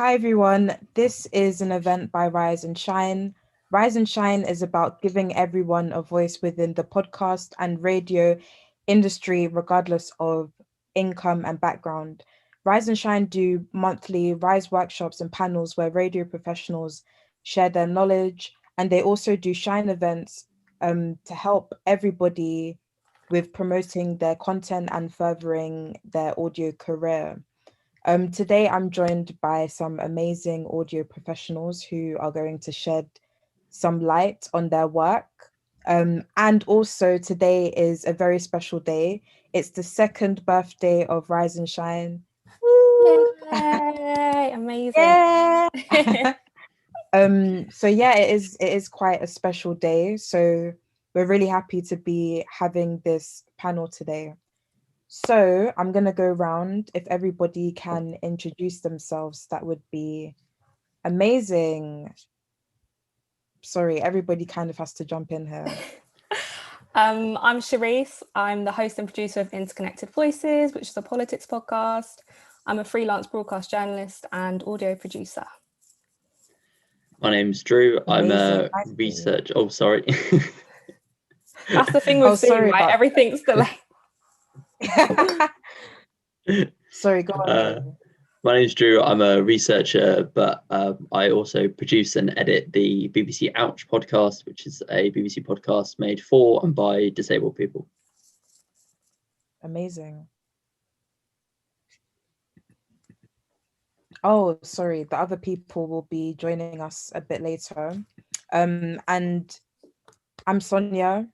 Hi everyone, this is an event by Rise and Shine. Rise and Shine is about giving everyone a voice within the podcast and radio industry, regardless of income and background. Rise and Shine do monthly Rise workshops and panels where radio professionals share their knowledge, and they also do Shine events to help everybody with promoting their content and furthering their audio career. Today, I'm joined by some amazing audio professionals who are going to shed some light on their work. And also, today is a very special day. It's the second birthday of Rise and Shine. Woo! Yay! Amazing. Yeah. So yeah, it is quite a special day. So we're really happy to be having this panel today. So I'm going to go around. If everybody can introduce themselves, that would be amazing. Sorry, everybody kind of has to jump in here. I'm Charisse. I'm the host and producer of Interconnected Voices, which is a politics podcast. I'm a freelance broadcast journalist and audio producer. My name's Drew. I'm Amazing. a research. Oh, sorry. That's the thing with Zoom, right? Everything's delayed. Sorry, go on. My name's Drew. I'm a researcher, but I also produce and edit the BBC Ouch podcast, which is a BBC podcast made for and by disabled people. Amazing. Oh, sorry, the other people will be joining us a bit later. And I'm Sonia.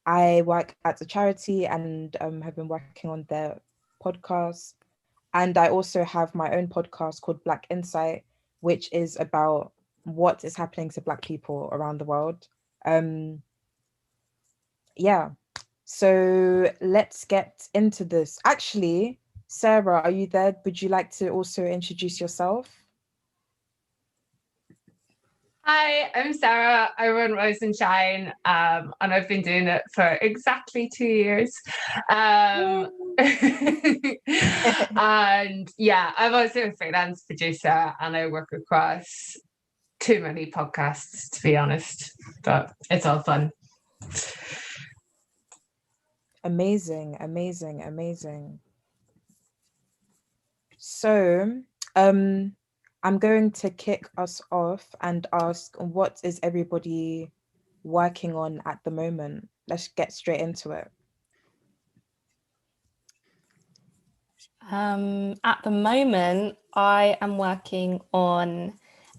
I work at a charity and have been working on their podcast. And I also have my own podcast called Black Insight, which is about what is happening to Black people around the world. Yeah, so let's get into this. Actually, Sarah, are you there? Would you like to also introduce yourself? Hi, I'm Sarah. I run Rise and Shine, and I've been doing it for exactly 2 years. And yeah, I'm also a freelance producer, and I work across too many podcasts, to be honest, but it's all fun. Amazing, amazing, amazing. So, I'm going to kick us off and ask, what is everybody working on at the moment? Let's get straight into it. At the moment, I am working on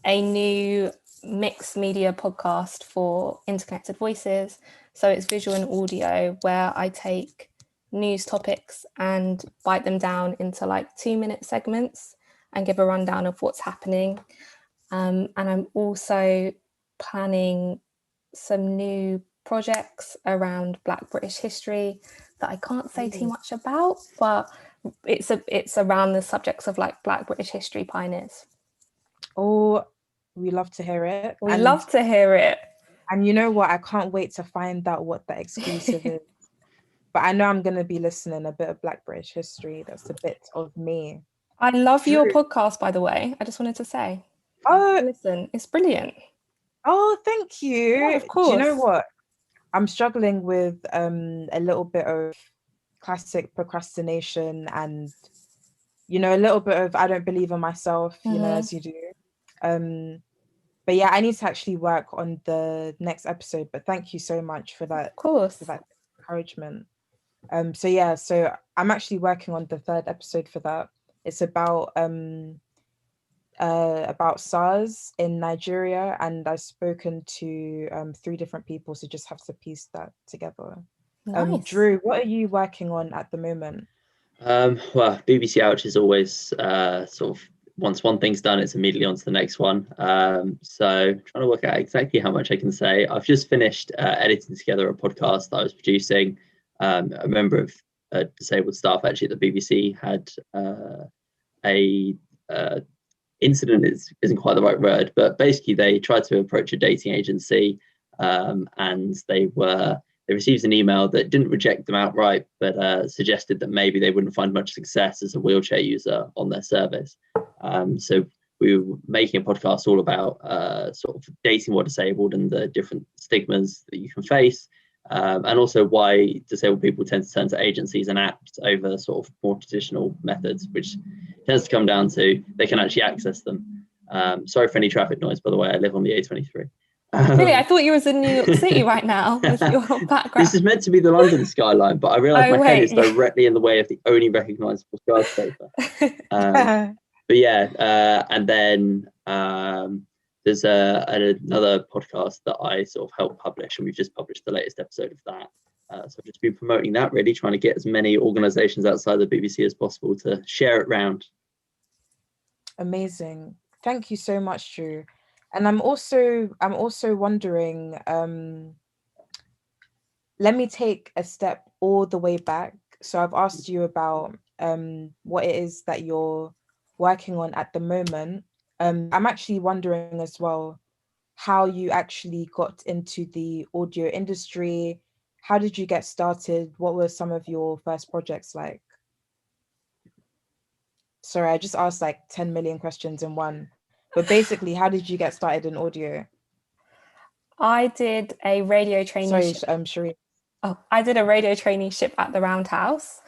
a new mixed media podcast for Interconnected Voices. So it's visual and audio, where I take news topics and bite them down into like 2-minute segments and give a rundown of what's happening. And I'm also planning some new projects around Black British history that I can't say too much about, but it's around the subjects of like Black British history pioneers. Oh, we love to hear it. We love to hear it. And you know what? I can't wait to find out what the exclusive is. But I know I'm going to be listening a bit of Black British history. That's a bit of me. I love your podcast, by the way. I just wanted to say. Oh, listen, it's brilliant. Oh, thank you. Yeah, of course. Do you know what? I'm struggling with a little bit of classic procrastination and, you know, a little bit of I don't believe in myself, you know, as you do. But yeah, I need to actually work on the next episode. But thank you so much for that. Of course. For that encouragement. So yeah, so I'm actually working on the third episode for that. It's about SARS in Nigeria, and I've spoken to 3 different people, so just have to piece that together. Nice. Drew, what are you working on at the moment? Well, BBC Ouch is always sort of once one thing's done, it's immediately on to the next one. So trying to work out exactly how much I can say. I've just finished editing together a podcast that I was producing. A member of disabled staff actually at the BBC had a incident isn't quite the right word, but basically they tried to approach a dating agency, and they received an email that didn't reject them outright, but suggested that maybe they wouldn't find much success as a wheelchair user on their service. So we were making a podcast all about sort of dating while disabled and the different stigmas that you can face, and also why disabled people tend to turn to agencies and apps over sort of more traditional methods, which tends to come down to they can actually access them. Sorry for any traffic noise, by the way. I live on the A23. Really, I thought you was in New York City right now with your background. This is meant to be the London skyline, but I realise my head is directly in the way of the only recognisable skyscraper. But yeah, and then there's another podcast that I sort of helped publish, and we've just published the latest episode of that. So I've just been promoting that, really trying to get as many organisations outside the BBC as possible to share it round. Amazing. Thank you so much, Drew. And I'm also wondering, let me take a step all the way back. So I've asked you about what it is that you're working on at the moment. I'm actually wondering as well how you actually got into the audio industry. How did you get started? What were some of your first projects like? Sorry, I just asked like 10 million questions in one. But basically, how did you get started in audio? I did a radio traineeship. Sorry, Shireen. Oh, I did a radio traineeship at the Roundhouse,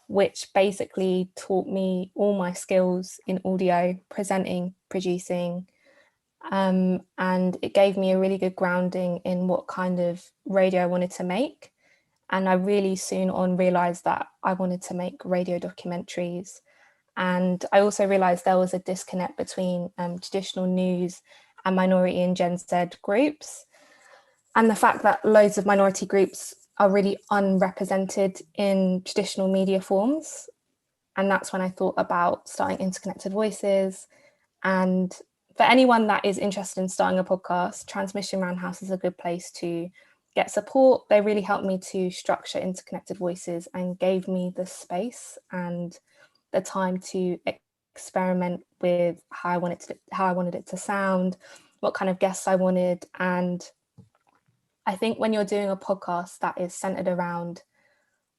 which basically taught me all my skills in audio, presenting, producing, and it gave me a really good grounding in what kind of radio I wanted to make. And I really soon on realised that I wanted to make radio documentaries. And I also realised there was a disconnect between traditional news and minority and Gen Z groups. And the fact that loads of minority groups are really unrepresented in traditional media forms. And that's when I thought about starting Interconnected Voices. And for anyone that is interested in starting a podcast, Transmission Roundhouse is a good place to get support. They really helped me to structure Interconnected Voices and gave me the space and the time to experiment with how I wanted it to sound, what kind of guests I wanted. And I think when you're doing a podcast that is centered around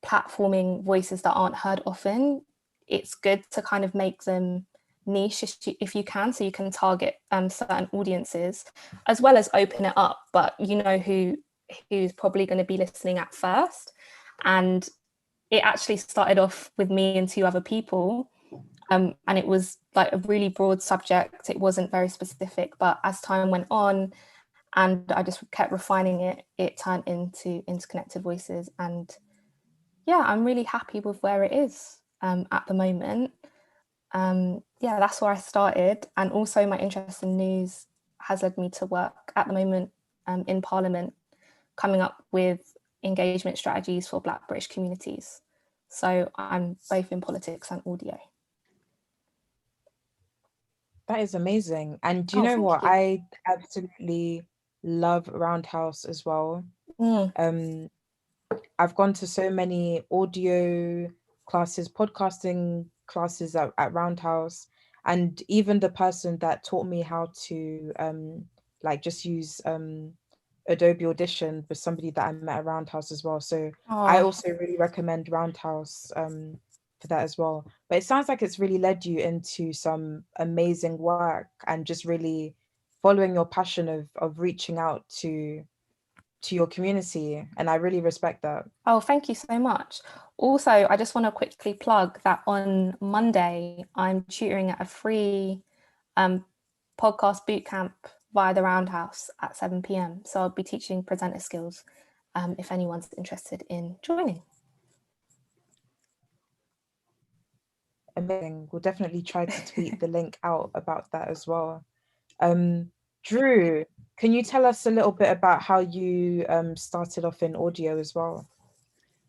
platforming voices that aren't heard often, it's good to kind of make them niche if you can, so you can target certain audiences as well as open it up, but you know who's probably going to be listening at first. And it actually started off with me and two other people, and it was like a really broad subject. It wasn't very specific, but as time went on and I just kept refining it, it turned into Interconnected Voices. And yeah, I'm really happy with where it is at the moment. Yeah, that's where I started. And also my interest in news has led me to work at the moment in Parliament, coming up with engagement strategies for Black British communities. So I'm both in politics and audio. That is amazing. And do you know what? I absolutely love Roundhouse as well. I've gone to so many audio classes, podcasting classes at Roundhouse, and even the person that taught me how to like just use Adobe Audition was somebody that I met at Roundhouse as well. So I also really recommend Roundhouse for that as well. But it sounds like it's really led you into some amazing work and just really following your passion of reaching out to your community, and I really respect that. Oh, thank you so much. Also, I just want to quickly plug that on Monday I'm tutoring at a free podcast bootcamp via the Roundhouse at 7 p.m. So I'll be teaching presenter skills if anyone's interested in joining. Amazing. We'll definitely try to tweet the link out about that as well. Drew, can you tell us a little bit about how you started off in audio as well?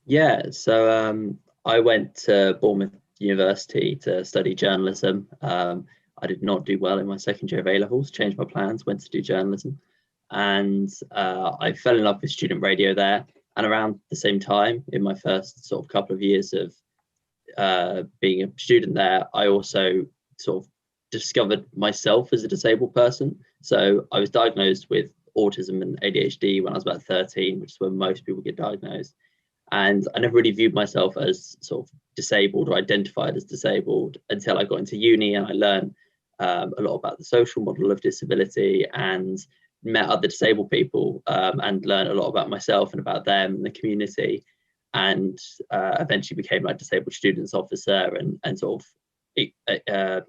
Yeah, so I went to Bournemouth University to study journalism. I did not do well in my second year of A-levels, changed my plans, went to do journalism. And I fell in love with student radio there. And around the same time, in my first sort of couple of years of being a student there, I also sort of discovered myself as a disabled person. So I was diagnosed with autism and ADHD when I was about 13, which is when most people get diagnosed. And I never really viewed myself as sort of disabled or identified as disabled until I got into uni and I learned a lot about the social model of disability, and met other disabled people, and learned a lot about myself and about them and the community, and eventually became like disabled students officer, and sort of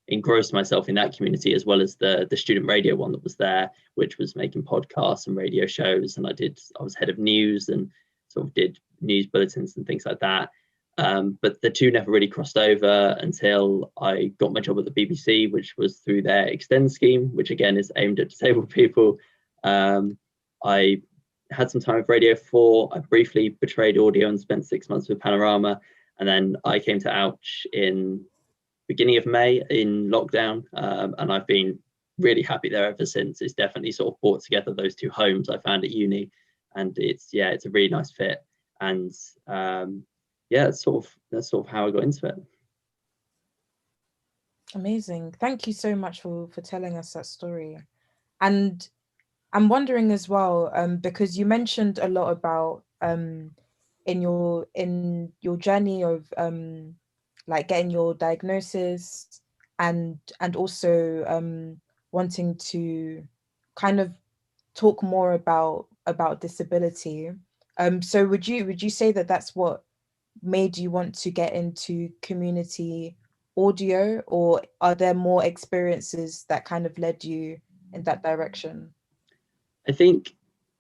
engrossed myself in that community, as well as the student radio one that was there, which was making podcasts and radio shows. And I was head of news and sort of did news bulletins and things like that. But the two never really crossed over until I got my job at the BBC, which was through their Extend scheme, which again is aimed at disabled people. I had some time with Radio 4. I briefly portrayed audio and spent 6 months with Panorama. And then I came to Ouch in beginning of May in lockdown. And I've been really happy there ever since. It's definitely sort of brought together those two homes I found at uni. And it's a really nice fit. And that's sort of how I got into it. Amazing. Thank you so much for telling us that story. And I'm wondering as well, because you mentioned a lot about in your journey of like getting your diagnosis and also wanting to kind of talk more about disability. So would you say that that's what made you want to get into community audio, or are there more experiences that kind of led you in that direction? I think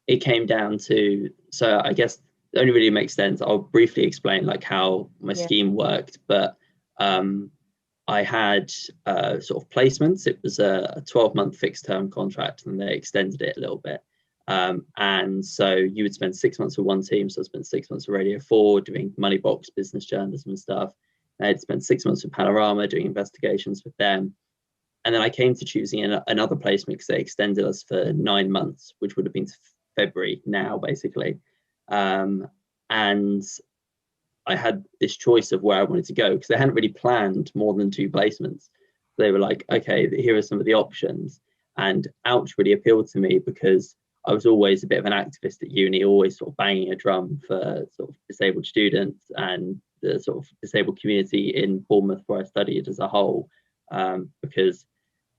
it came down to, so I guess it only really makes sense. I'll briefly explain like how my scheme worked, but I had sort of placements. It was a 12-month fixed term contract, and they extended it a little bit. And so you would spend 6 months with one team. So I spent 6 months with Radio 4 doing money box business journalism and stuff. I had spent 6 months with Panorama doing investigations with them. And then I came to choosing another placement because they extended us for 9 months, which would have been to February now, basically. And I had this choice of where I wanted to go because they hadn't really planned more than 2 placements. They were like, okay, here are some of the options. And Ouch really appealed to me because I was always a bit of an activist at uni, always sort of banging a drum for sort of disabled students and the sort of disabled community in Bournemouth, where I studied as a whole, because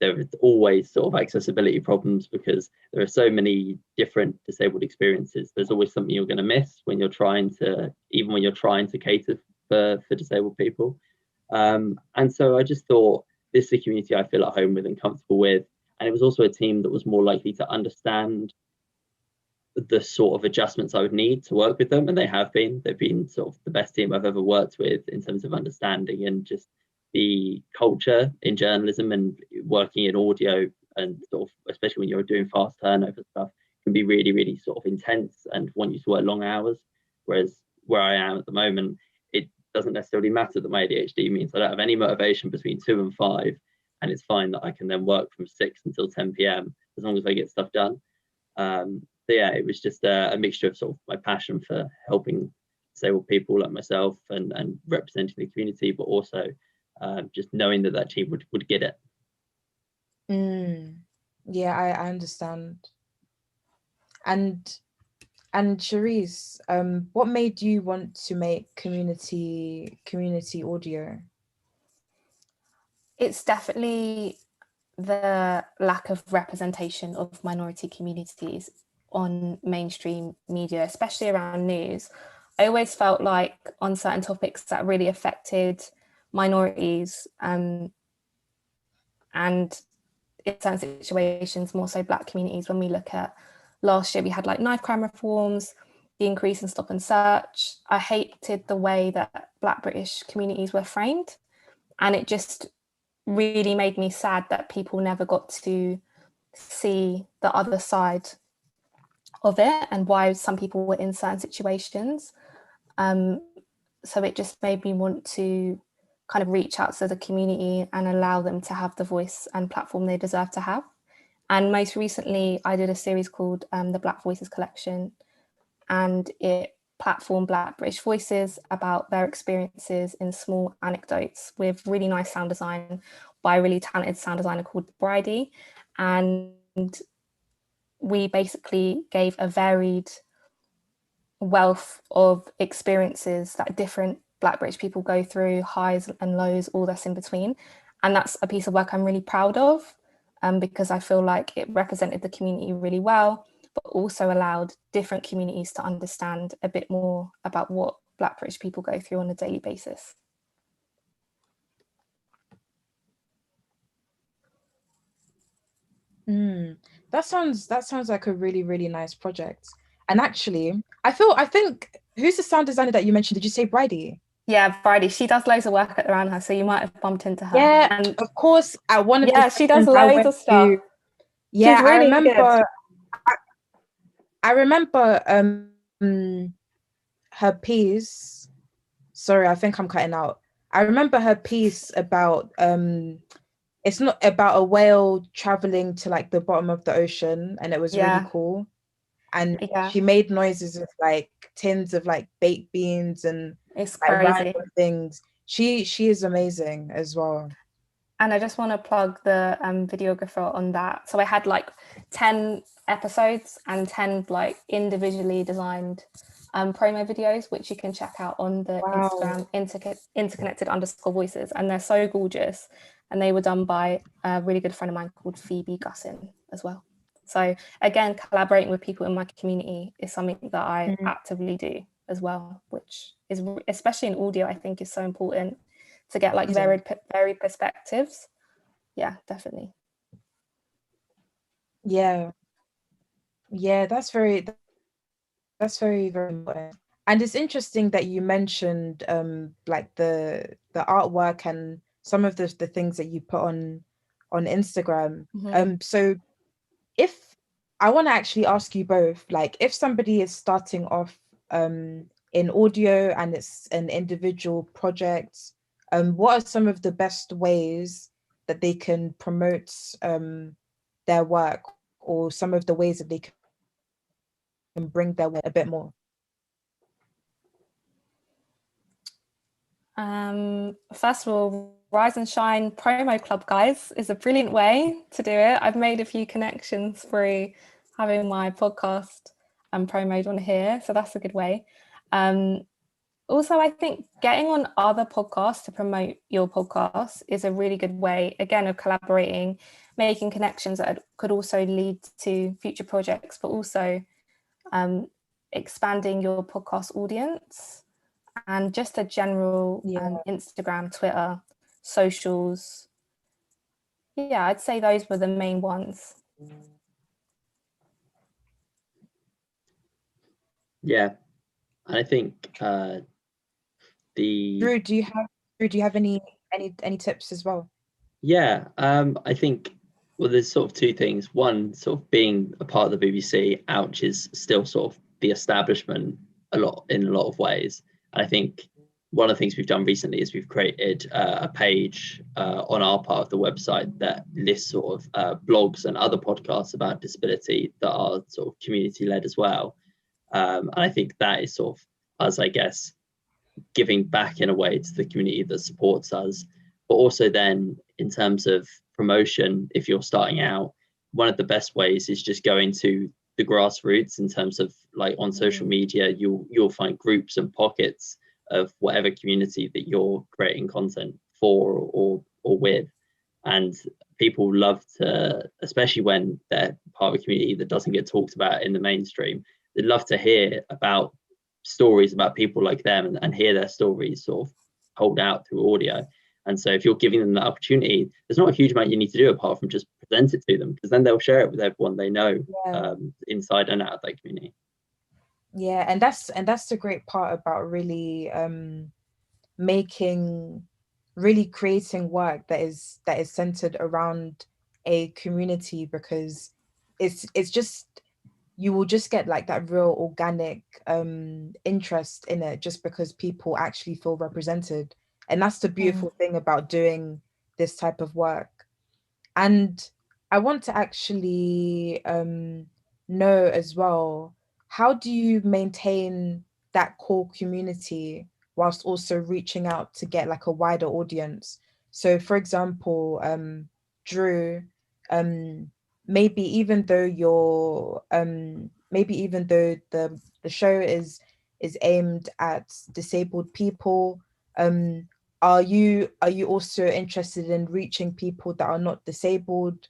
there is always sort of accessibility problems because there are so many different disabled experiences. There's always something you're going to miss when you're trying to cater for disabled people. And so I just thought, this is a community I feel at home with and comfortable with. And it was also a team that was more likely to understand the sort of adjustments I would need to work with them. And they have been. They've been sort of the best team I've ever worked with in terms of understanding and just the culture in journalism and working in audio, and sort of especially when you're doing fast turnover stuff, can be really, really sort of intense and want you to work long hours. Whereas where I am at the moment, it doesn't necessarily matter that my ADHD means I don't have any motivation between 2 and 5, and it's fine that I can then work from 6 until 10 p.m. as long as I get stuff done. So yeah, it was just a mixture of sort of my passion for helping disabled people like myself and representing the community, but also just knowing that team would get it. Yeah, I understand. And Charisse, what made you want to make community audio? It's definitely the lack of representation of minority communities on mainstream media, especially around news. I always felt like on certain topics that really affected minorities, and in certain situations, more so Black communities, when we look at last year, we had like knife crime reforms, the increase in stop and search. I hated the way that Black British communities were framed, and it just really made me sad that people never got to see the other side of it and why some people were in certain situations. So it just made me want to kind of reach out to the community and allow them to have the voice and platform they deserve to have. And most recently, I did a series called the Black Voices Collection, and it platformed Black British voices about their experiences in small anecdotes with really nice sound design by a really talented sound designer called Bridie. And we basically gave a varied wealth of experiences that different Black British people go through, highs and lows, all that's in between. And that's a piece of work I'm really proud of, because I feel like it represented the community really well, but also allowed different communities to understand a bit more about what Black British people go through on a daily basis. That sounds like a really, really nice project. And actually, I think who's the sound designer that you mentioned? Did you say Bridie? Yeah, Bridie, she does loads of work around her, so you might have bumped into her. Yeah, And of course. At one of the yeah, she does sessions I loads went of stuff. to, She's yeah, really good. I remember her piece. Sorry, I think I'm cutting out. I remember her piece about it's not about a whale traveling to like the bottom of the ocean, and it was really Yeah, cool. And yeah, she made noises with like tins of like baked beans and it's like crazy. random things. She is amazing as well. And I just want to plug the videographer on that. So I had like 10 episodes and 10 like individually designed promo videos, which you can check out on the Wow. Instagram interconnected_voices. And they're so gorgeous. And they were done by a really good friend of mine called Phoebe Gussin as well. So again, collaborating with people in my community is something that I actively do as well, which is, especially in audio, I think is so important to get like varied perspectives. Yeah, definitely. Yeah, that's very very important. And it's interesting that you mentioned like the artwork and some of the things that you put on Instagram. So if I want to actually ask you both, like if somebody is starting off in audio and it's an individual project, what are some of the best ways that they can promote their work, or some of the ways that they can bring their work a bit more? First of all, Rise and Shine Promo Club, guys, is a brilliant way to do it. I've made a few connections through having my podcast and promoed on here, so that's a good way. Also, I think getting on other podcasts to promote your podcast is a really good way, again, of collaborating, making connections that could also lead to future projects, but also expanding your podcast audience and just a general Instagram, Twitter, socials. Yeah, I'd say those were the main ones. Yeah, and I think Drew, do you have any tips as well? Yeah, I think, well, there's sort of two things. One, sort of being a part of the BBC, Ouch is still sort of the establishment in a lot of ways. And I think one of the things we've done recently is we've created a page on our part of the website that lists sort of blogs and other podcasts about disability that are sort of community led as well. And I think that is sort of us, I guess, giving back in a way to the community that supports us. But also then in terms of promotion, if you're starting out, one of the best ways is just going to the grassroots in terms of like on social media, you'll find groups and pockets of whatever community that you're creating content for or with. And people love to, especially when they're part of a community that doesn't get talked about in the mainstream, they'd love to hear about stories about people like them and hear their stories sort of hold out through audio. And so if you're giving them that opportunity, there's not a huge amount you need to do apart from just present it to them, because then they'll share it with everyone they know, inside and out of that community. Yeah, and that's the great part about really creating work that is centered around a community, because it's just, you will just get like that real organic interest in it just because people actually feel represented. And that's the beautiful thing about doing this type of work. And I want to actually know as well, how do you maintain that core community whilst also reaching out to get like a wider audience? So for example, Drew, um, maybe even though the show is aimed at disabled people, are you also interested in reaching people that are not disabled,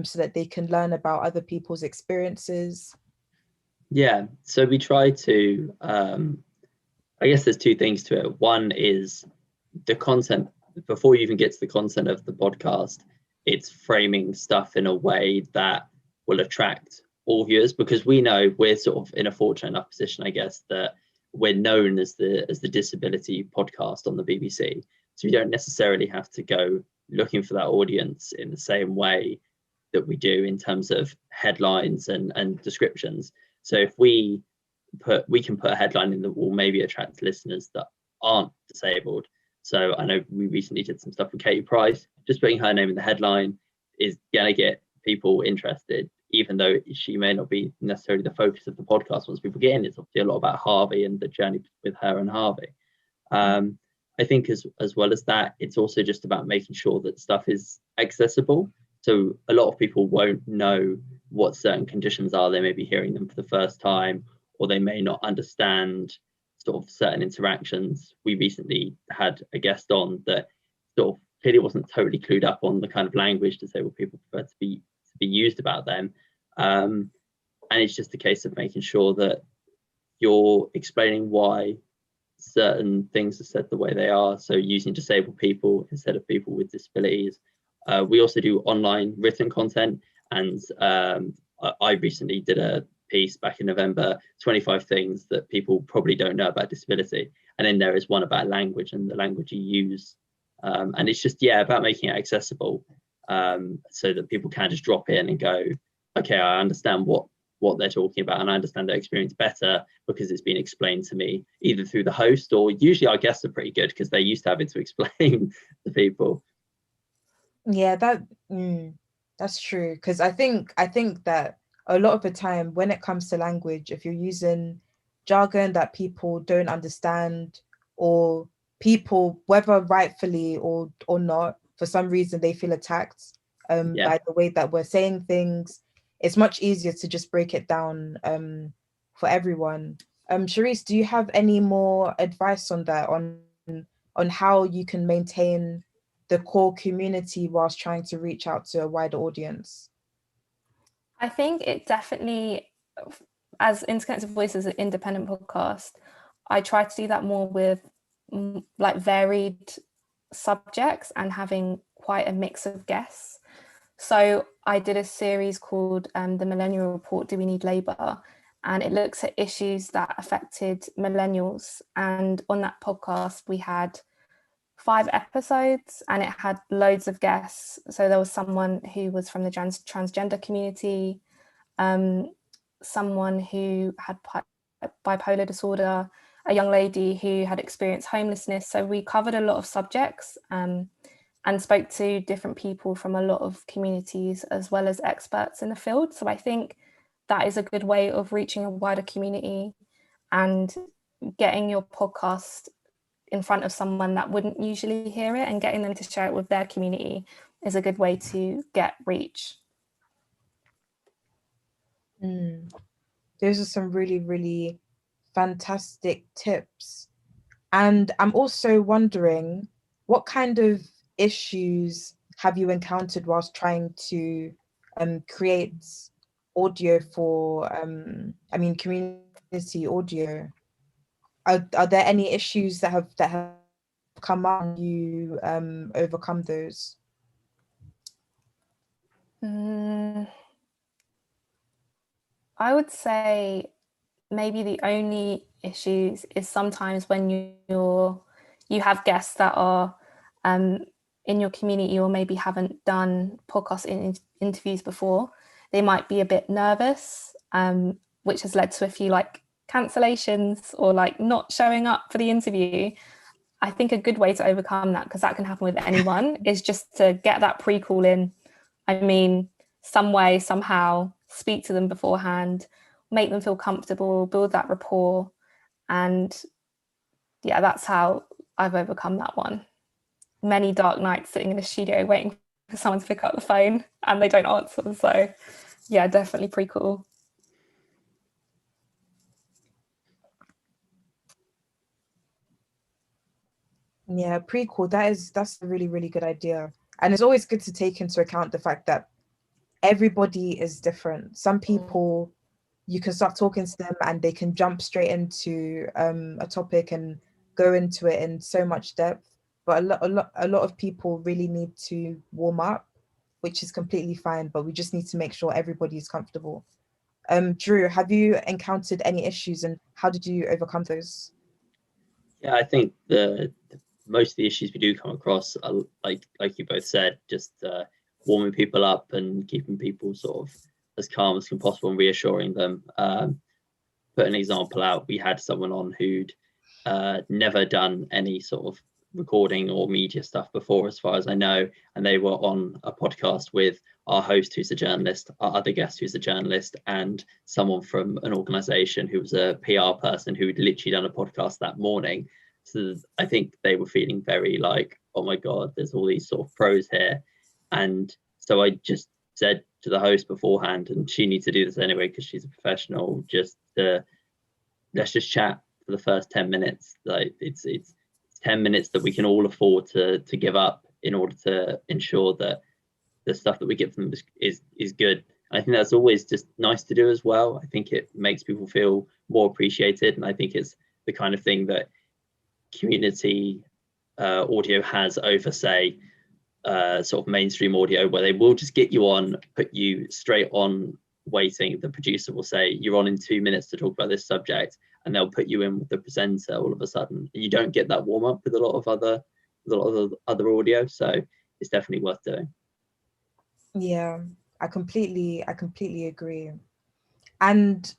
so that they can learn about other people's experiences? Yeah, so we try to, I guess there's two things to it. One is the content, before you even get to the content of the podcast, it's framing stuff in a way that will attract all viewers, because we know we're sort of in a fortunate enough position, I guess, that we're known as the disability podcast on the BBC. So you don't necessarily have to go looking for that audience in the same way that we do in terms of headlines and descriptions. So if we can put a headline in that will maybe attract listeners that aren't disabled. So I know we recently did some stuff with Katie Price. Just putting her name in the headline is gonna get people interested, even though she may not be necessarily the focus of the podcast. Once people get in, it's obviously a lot about Harvey and the journey with her and Harvey. I think as well as that, it's also just about making sure that stuff is accessible. So a lot of people won't know what certain conditions are. They may be hearing them for the first time, or they may not understand sort of certain interactions. We recently had a guest on that sort of clearly wasn't totally clued up on the kind of language disabled people prefer to be used about them. And it's just a case of making sure that you're explaining why certain things are said the way they are. So using disabled people instead of people with disabilities. We also do online written content, and I recently did a piece back in November, 25 things that people probably don't know about disability, and then there is one about language and the language you use, and it's just about making it accessible, so that people can just drop in and go, okay, I understand what they're talking about, and I understand their experience better because it's been explained to me either through the host, or usually our guests are pretty good because they're used to having to explain to people. Yeah, that's true. Because I think that a lot of the time when it comes to language, if you're using jargon that people don't understand, or people, whether rightfully or not, for some reason they feel attacked by the way that we're saying things, it's much easier to just break it down for everyone. Charisse, do you have any more advice on that, on how you can maintain the core community whilst trying to reach out to a wider audience? I think it definitely, as Interconnected Voices, an independent podcast, I try to do that more with like varied subjects and having quite a mix of guests. So I did a series called The Millennial Report, Do We Need Labour? And it looks at issues that affected millennials. And on that podcast, we had 5 episodes and it had loads of guests. So there was someone who was from the transgender community, someone who had bipolar disorder, a young lady who had experienced homelessness. So we covered a lot of subjects and spoke to different people from a lot of communities as well as experts in the field. So I think that is a good way of reaching a wider community and getting your podcast in front of someone that wouldn't usually hear it, and getting them to share it with their community is a good way to get reach. Those are some really, really fantastic tips. And I'm also wondering, what kind of issues have you encountered whilst trying to create audio for community audio? Are there any issues that have come up and you overcome those? I would say maybe the only issues is sometimes when you have guests that are in your community or maybe haven't done podcast interviews before, they might be a bit nervous, which has led to a few like cancellations or like not showing up for the interview. I think a good way to overcome that, because that can happen with anyone, is just to get that pre-call in. I mean, some way, somehow, speak to them beforehand, make them feel comfortable, build that rapport. And yeah, that's how I've overcome that one. Many dark nights sitting in a studio waiting for someone to pick up the phone and they don't answer. So yeah, definitely pre-call. Yeah, pre-call, that's a really, really good idea. And it's always good to take into account the fact that everybody is different. Some people, you can start talking to them and they can jump straight into a topic and go into it in so much depth. But a lot of people really need to warm up, which is completely fine. But we just need to make sure everybody is comfortable. Drew, have you encountered any issues and how did you overcome those? Yeah, I think the most of the issues we do come across are like you both said, just warming people up and keeping people sort of as calm as possible and reassuring them. Put an example out, we had someone on who'd never done any sort of recording or media stuff before, as far as I know, and they were on a podcast with our host, who's a journalist, our other guest, who's a journalist, and someone from an organization who was a PR person who'd literally done a podcast that morning. So I think they were feeling very like, oh my God, there's all these sort of pros here. And so I just said to the host beforehand, and she needs to do this anyway because she's a professional, just let's just chat for the first 10 minutes. Like it's 10 minutes that we can all afford to give up in order to ensure that the stuff that we get from them is good. I think that's always just nice to do as well. I think it makes people feel more appreciated, and I think it's the kind of thing that community audio has over, say, sort of mainstream audio, where they will just get you on, put you straight on waiting. The producer will say, you're on in 2 minutes to talk about this subject, and they'll put you in with the presenter all of a sudden. And you don't get that warm up with a lot of other audio. So it's definitely worth doing. Yeah, I completely agree. And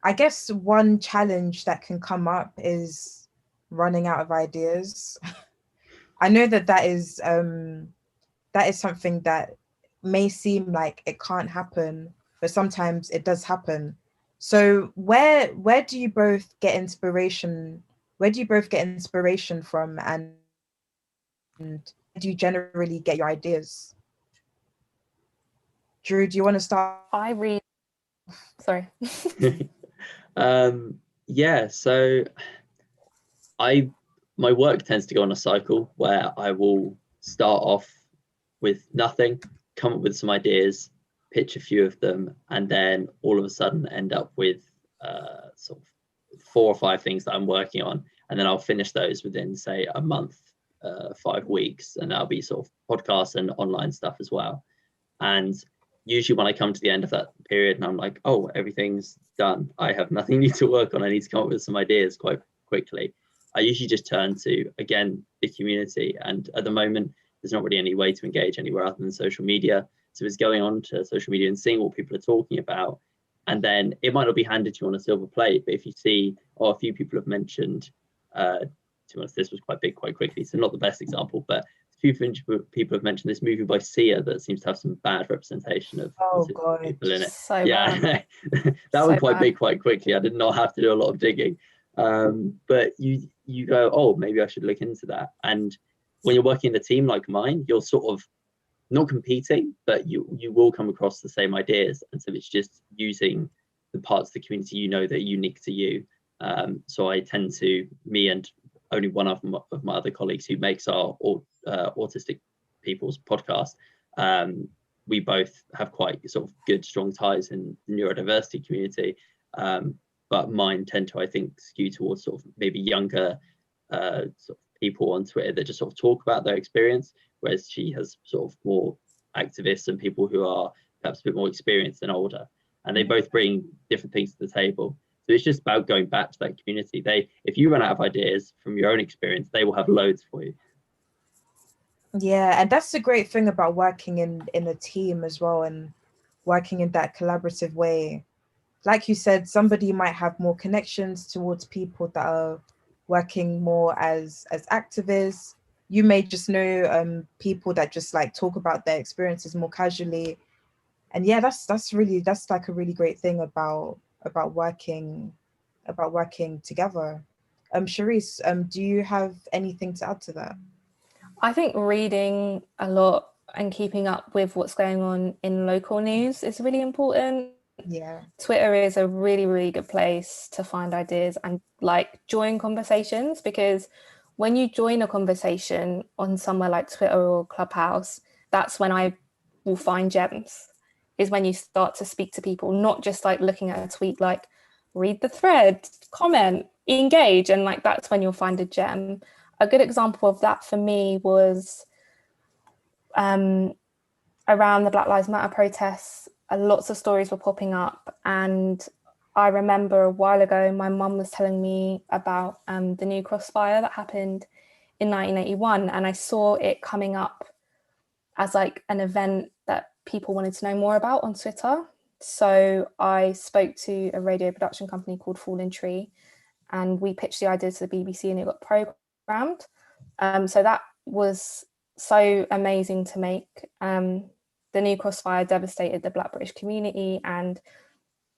I guess one challenge that can come up is running out of ideas. I know that is something that may seem like it can't happen, but sometimes it does happen. So where do you both get inspiration? Where do you both get inspiration from, and where do you generally get your ideas? Drew, do you want to start off? I read, sorry. Yeah, so my work tends to go on a cycle where I will start off with nothing, come up with some ideas, pitch a few of them, and then all of a sudden end up with sort of 4 or 5 things that I'm working on, and then I'll finish those within, say, a month, 5 weeks, and that'll be sort of podcasts and online stuff as well. And usually when I come to the end of that period and I'm like, oh, everything's done, I have nothing new to work on, I need to come up with some ideas quite quickly, I usually just turn to, again, the community. And at the moment, there's not really any way to engage anywhere other than social media. So it's going on to social media and seeing what people are talking about. And then it might not be handed to you on a silver plate, but if you see, oh, a few people have mentioned, to be honest, this was quite big quite quickly, so not the best example, but a few people have mentioned this movie by Sia that seems to have some bad representation of God, people in it. So yeah, that so went quite bad. big quite quickly. I did not have to do a lot of digging. But you go, oh, maybe I should look into that. And when you're working in a team like mine, you're sort of not competing, but you will come across the same ideas. And so it's just using the parts of the community that are unique to you. So I tend to, me and only one of my other colleagues who makes our autistic people's podcast, we both have quite sort of good, strong ties in the neurodiversity community. But mine tend to, I think, skew towards sort of maybe younger sort of people on Twitter that just sort of talk about their experience, whereas she has sort of more activists and people who are perhaps a bit more experienced and older. And they both bring different things to the table. So it's just about going back to that community. If you run out of ideas from your own experience, they will have loads for you. Yeah, and that's the great thing about working in a team as well, and working in that collaborative way. Like you said, somebody might have more connections towards people that are working more as activists. You may just know people that just like talk about their experiences more casually. And yeah, that's like a really great thing about working together. Charisse, do you have anything to add to that? I think reading a lot and keeping up with what's going on in local news is really important. Yeah. Twitter is a really, really good place to find ideas and like join conversations, because when you join a conversation on somewhere like Twitter or Clubhouse, that's when I will find gems, is when you start to speak to people, not just like looking at a tweet, like read the thread, comment, engage, and like that's when you'll find a gem. A good example of that for me was around the Black Lives Matter protests. Lots of stories were popping up, and I remember a while ago my mum was telling me about the New Cross fire that happened in 1981, and I saw it coming up as like an event that people wanted to know more about on Twitter. So I spoke to a radio production company called Fallen Tree, and we pitched the idea to the BBC, and it got programmed. So that was so amazing to make. The New Cross fire devastated the Black British community, and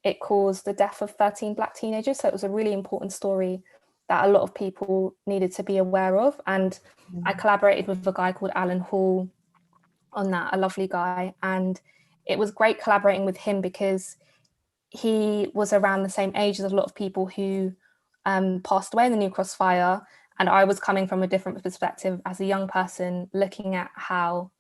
it caused the death of 13 Black teenagers. So it was a really important story that a lot of people needed to be aware of. And I collaborated with a guy called Alan Hall on that, a lovely guy. And it was great collaborating with him because he was around the same age as a lot of people who passed away in the New Cross fire. And I was coming from a different perspective as a young person, looking at how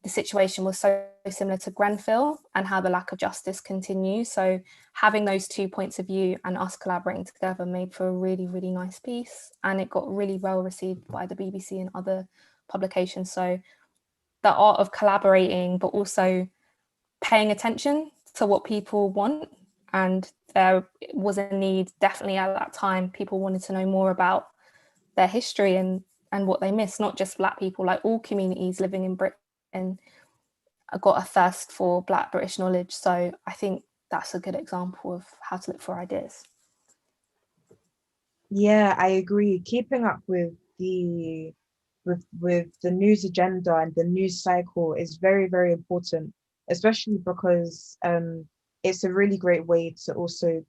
the situation was so similar to Grenfell and how the lack of justice continues. So having those 2 points of view and us collaborating together made for a really, really nice piece. And it got really well received by the BBC and other publications. So the art of collaborating, but also paying attention to what people want. And there was a need, definitely at that time, people wanted to know more about their history and what they missed, not just Black people, like all communities living in Britain got a thirst for Black British knowledge. So I think that's a good example of how to look for ideas. Yeah, I agree. Keeping up with the news agenda and the news cycle is very, very important, especially because it's a really great way to also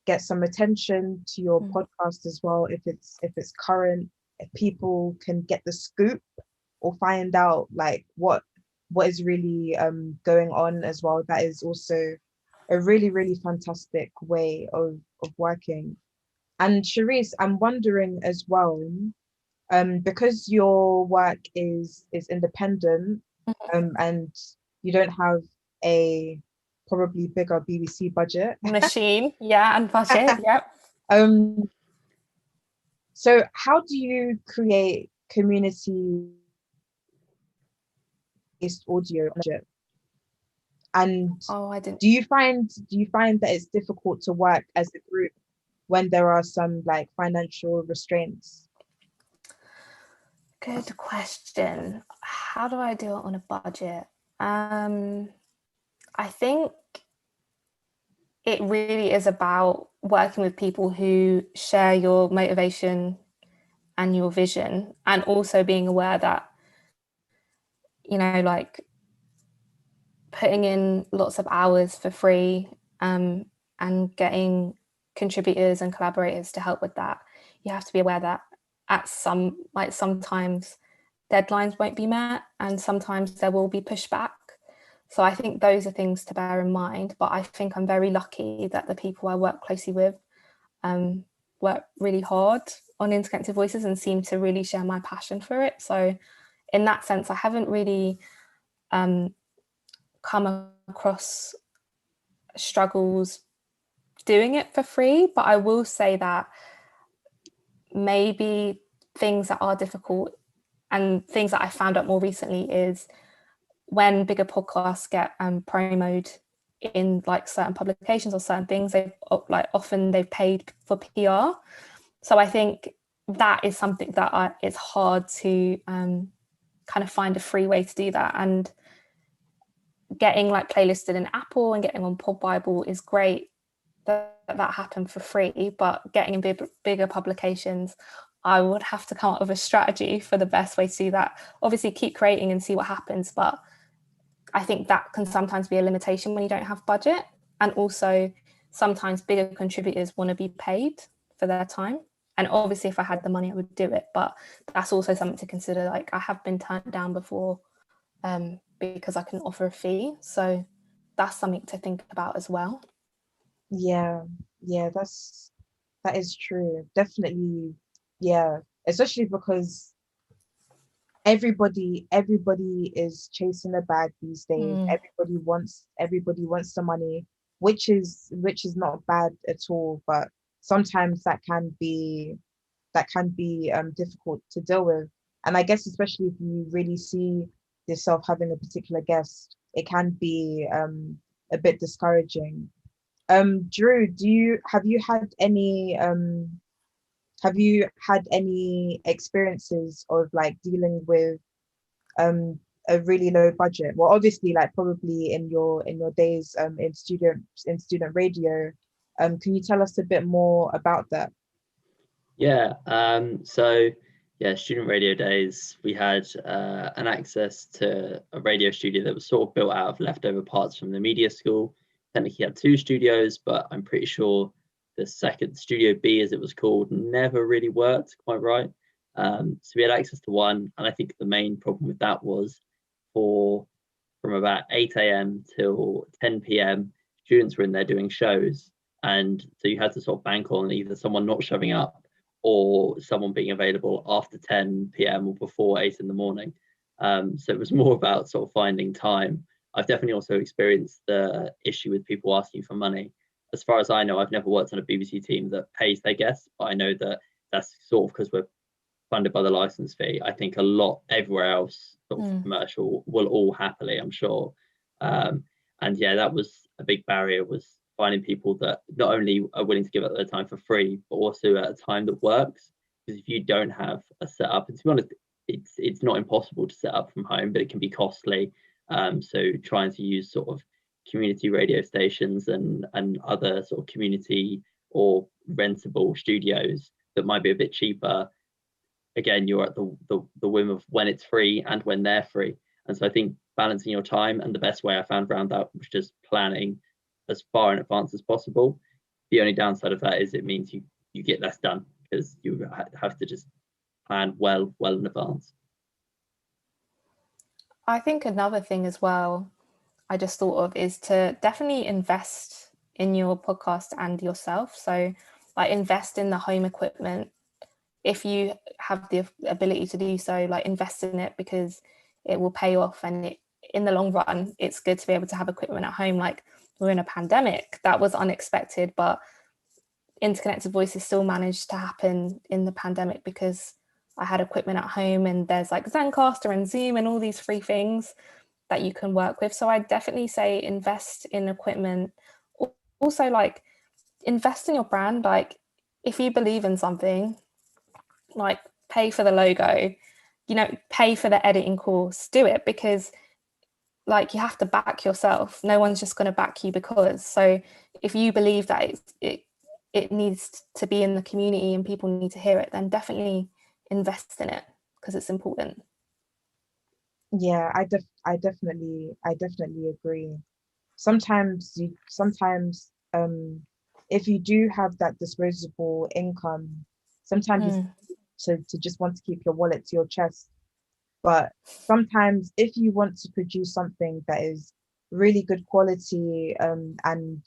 get some attention to your podcast as well, if it's current, if people can get the scoop or find out like what is really going on as well. That is also a really, really fantastic way of working. And Charisse, I'm wondering as well, because your work is independent, and you don't have a probably bigger BBC budget. Machine, yeah, and budget, yep. So how do you create community-based audio on budget? And do you find that it's difficult to work as a group when there are some like financial restraints? Good question. How do I do it on a budget? I think it really is about working with people who share your motivation and your vision, and also being aware that, you know, like putting in lots of hours for free, and getting contributors and collaborators to help with that. You have to be aware that sometimes deadlines won't be met and sometimes there will be pushback. So I think those are things to bear in mind. But I think I'm very lucky that the people I work closely with work really hard on Interconnected Voices and seem to really share my passion for it. So in that sense, I haven't really come across struggles doing it for free. But I will say that maybe things that are difficult and things that I found out more recently is when bigger podcasts get promoted in like certain publications or certain things, they've paid for PR. So I think that is something that it's hard to kind of find a free way to do that. And getting like playlisted in Apple and getting on Pod Bible is great. That happened for free, but getting in bigger publications, I would have to come up with a strategy for the best way to do that. Obviously keep creating and see what happens, but I think that can sometimes be a limitation when you don't have budget. And also sometimes bigger contributors want to be paid for their time. And obviously if I had the money, I would do it, but that's also something to consider. Like I have been turned down before because I can offer a fee. So that's something to think about as well. Yeah, that is true. Definitely Yeah, especially because everybody is chasing a bag these days. Everybody wants the money, which is not bad at all, but sometimes that can be difficult to deal with. And I guess especially if you really see yourself having a particular guest, it can be a bit discouraging. Drew, have you had any experiences of like dealing with um a really low budget? Well, obviously, like probably in your days in student radio. Can you tell us a bit more about that? Yeah. So yeah, student radio days, we had an access to a radio studio that was sort of built out of leftover parts from the media school. Technically had two studios, but I'm pretty sure the second studio B, as it was called, never really worked quite right. So we had access to one, and I think the main problem with that was for from about 8 a.m. till 10 p.m., students were in there doing shows. And so you had to sort of bank on either someone not showing up or someone being available after 10 p.m. or before 8 in the morning. So it was more about sort of finding time. I've definitely also experienced the issue with people asking for money. As far as I know, I've never worked on a BBC team that pays their guests, but I know that that's sort of because we're funded by the license fee. I think a lot everywhere else, sort of commercial, will all happily, I'm sure. And yeah, that was a big barrier, was finding people that not only are willing to give up their time for free, but also at a time that works. Because if you don't have a setup, and to be honest, it's not impossible to set up from home, but it can be costly. So trying to use sort of community radio stations and other sort of community or rentable studios that might be a bit cheaper, again, you're at the whim of when it's free and when they're free. And so I think balancing your time, and the best way I found around that was just planning as far in advance as possible. The only downside of that is it means you get less done because you have to just plan well in advance. I think another thing as well I just thought of is to definitely invest in your podcast and yourself. So like invest in the home equipment if you have the ability to do so, like invest in it because it will pay off, and in the long run it's good to be able to have equipment at home. Like we're in a pandemic, that was unexpected, but Interconnected Voices still managed to happen in the pandemic because I had equipment at home, and there's like Zencaster and Zoom and all these free things that you can work with. So I definitely say invest in equipment. Also, like invest in your brand. Like if you believe in something, like pay for the logo, pay for the editing course, do it, because like you have to back yourself. No one's just going to back you because. So if you believe that it needs to be in the community and people need to hear it, then definitely invest in it because it's important. Yeah, I definitely agree. Sometimes if you do have that disposable income, sometimes it's to just want to keep your wallet to your chest. But sometimes if you want to produce something that is really good quality, and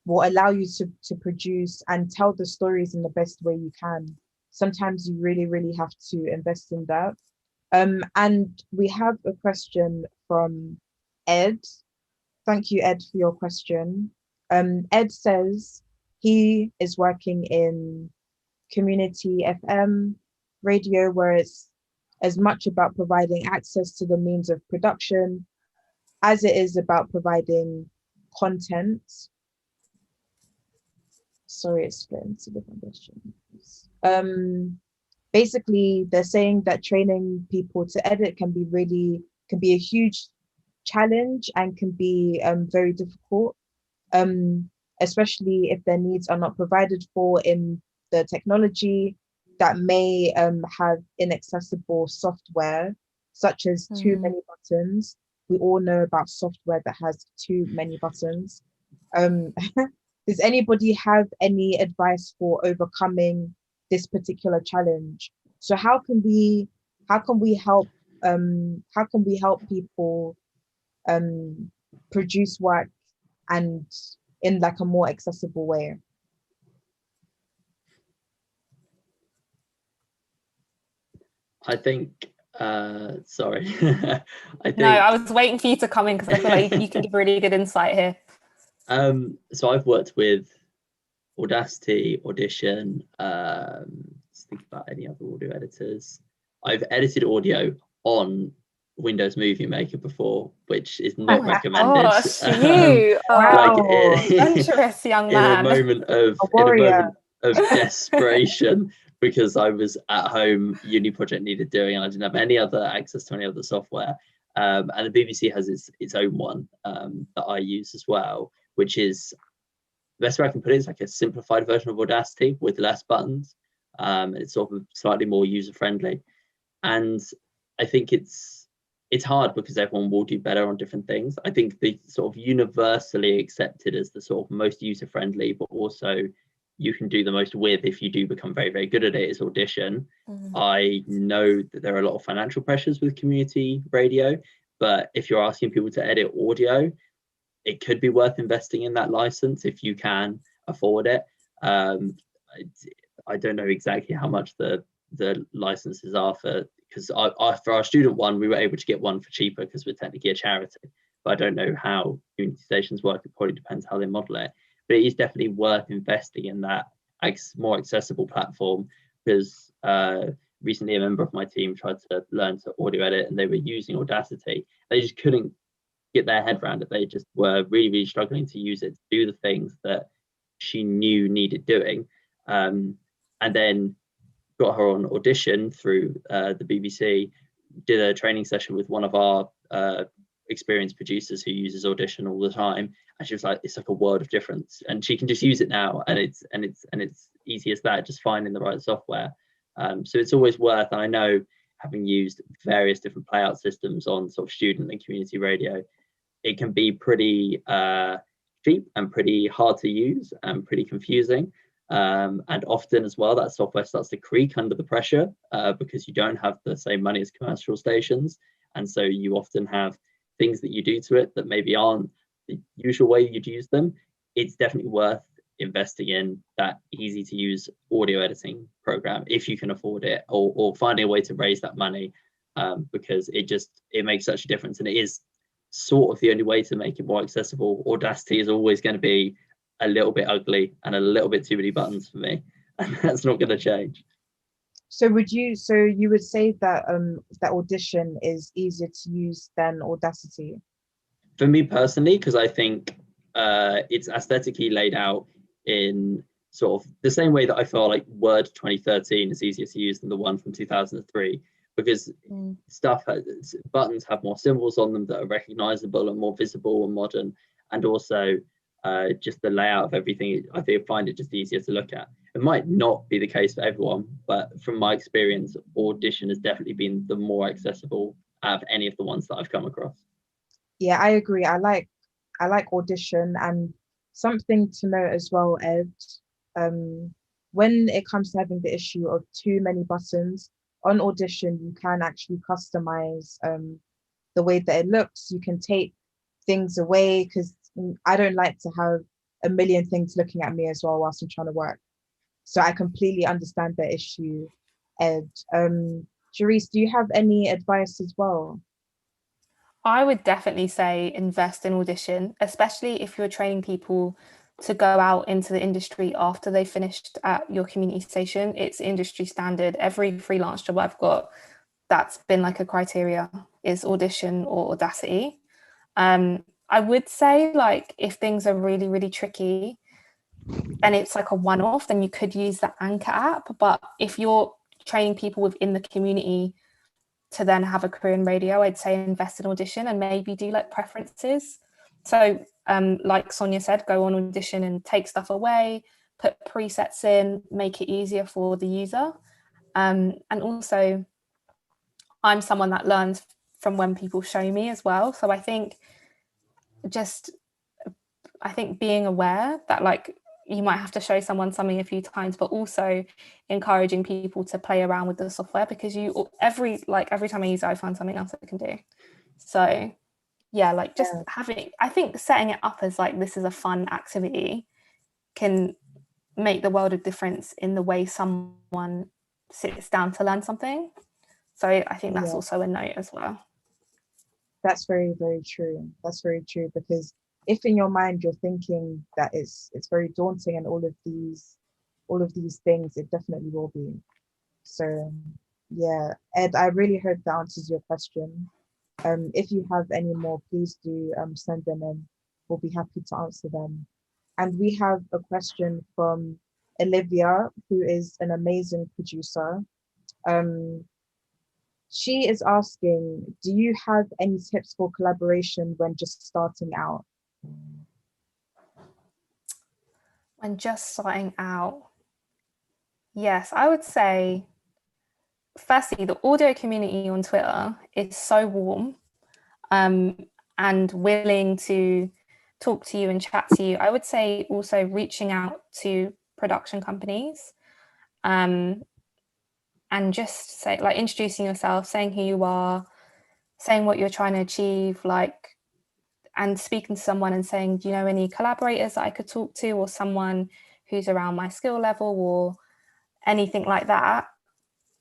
will allow you to produce and tell the stories in the best way you can, sometimes you really, really have to invest in that. And we have a question from Ed. Thank you, Ed, for your question. Ed says he is working in community FM radio, where it's as much about providing access to the means of production as it is about providing content. Sorry, it's split into different questions. Basically, they're saying that training people to edit can be a huge challenge and can be very difficult, um, especially if their needs are not provided for in the technology that may have inaccessible software, such as too many buttons. We all know about software that has too many buttons. Um, does anybody have any advice for overcoming this particular challenge? So how can we help people um, produce work and in like a more accessible way? I think, sorry, I think. No, I was waiting for you to come in because I feel like you can give really good insight here. So I've worked with Audacity, Audition, let's think about any other audio editors. I've edited audio on Windows Movie Maker before, which is not Oh my recommended. gosh, you Like Wow. adventurous young in a man. moment of A warrior. desperation, because I was at home, uni project needed doing, and I didn't have any other access to any other software. And the BBC has its own one that I use as well, which is, the best way I can put it is like a simplified version of Audacity with less buttons. It's sort of slightly more user friendly, and I think it's hard because everyone will do better on different things. I think the sort of universally accepted as the sort of most user friendly, but also you can do the most with if you do become very, very good at it, is Audition. I know that there are a lot of financial pressures with community radio, but if you're asking people to edit audio, it could be worth investing in that license if you can afford it. I don't know exactly how much the licenses are for, because for our student one, we were able to get one for cheaper because we're technically a charity. But I don't know how community stations work. It probably depends how they model it. But it is definitely worth investing in that more accessible platform, because recently a member of my team tried to learn to audio edit and they were using Audacity. They just couldn't get their head around it. They just were really, really struggling to use it to do the things that she knew needed doing. And then got her on Audition through the BBC, did a training session with one of our experienced producers who uses Audition all the time, and she was like, it's like a world of difference, and she can just use it now, and it's easy as that, just finding the right software. So it's always worth, and I know, having used various different playout systems on sort of student and community radio, it can be pretty cheap and pretty hard to use and pretty confusing. And often as well, that software starts to creak under the pressure because you don't have the same money as commercial stations. And so you often have things that you do to it that maybe aren't the usual way you'd use them. It's definitely worth investing in that easy to use audio editing program if you can afford it, or finding a way to raise that money, because it makes such a difference, and it is sort of the only way to make it more accessible. Audacity is always going to be a little bit ugly and a little bit too many buttons for me, and that's not going to change. So you would say that that Audition is easier to use than Audacity? For me personally, because I think it's aesthetically laid out in sort of the same way that I feel like Word 2013 is easier to use than the one from 2003, because buttons have more symbols on them that are recognizable and more visible and modern, and also just the layout of everything, I find it just easier to look at. It might not be the case for everyone, but from my experience, Audition has definitely been the more accessible out of any of the ones that I've come across. Yeah, I agree. I like Audition, and something to note as well, Ed, when it comes to having the issue of too many buttons on Audition, you can actually customize the way that it looks. You can take things away, because I don't like to have a million things looking at me as well whilst I'm trying to work. So I completely understand the issue, Ed. Charisse, do you have any advice as well? I would definitely say invest in Audition, especially if you're training people to go out into the industry after they finished at your community station. It's industry standard. Every freelance job I've got, that's been like a criteria, is Audition or Audacity. I would say, like, if things are really, really tricky and it's like a one-off, then you could use the Anchor app. But if you're training people within the community to then have a career in radio, I'd say invest in Audition and maybe do like preferences. So like Sonia said, go on Audition and take stuff away, put presets in, make it easier for the user. And also, I'm someone that learns from when people show me as well. So I think being aware that, like, you might have to show someone something a few times, but also encouraging people to play around with the software, because every time I use it, I find something else I can do. So yeah, like just I think setting it up as like, this is a fun activity can make the world of difference in the way someone sits down to learn something. So I think that's Yeah. also a note as well. That's very, very true. That's very true, because if in your mind you're thinking that it's very daunting and all of these things, it definitely will be. So yeah, Ed, I really hope that answers your question. If you have any more, please do send them in. We'll be happy to answer them. And we have a question from Olivia, who is an amazing producer. Um, she is asking, do you have any tips for collaboration when just starting out? When just starting out, yes, I would say, firstly, the audio community on Twitter is so warm, and willing to talk to you and chat to you. I would say also reaching out to production companies, and just say, like, introducing yourself, saying who you are, saying what you're trying to achieve, like, and speaking to someone and saying, do you know any collaborators that I could talk to, or someone who's around my skill level, or anything like that.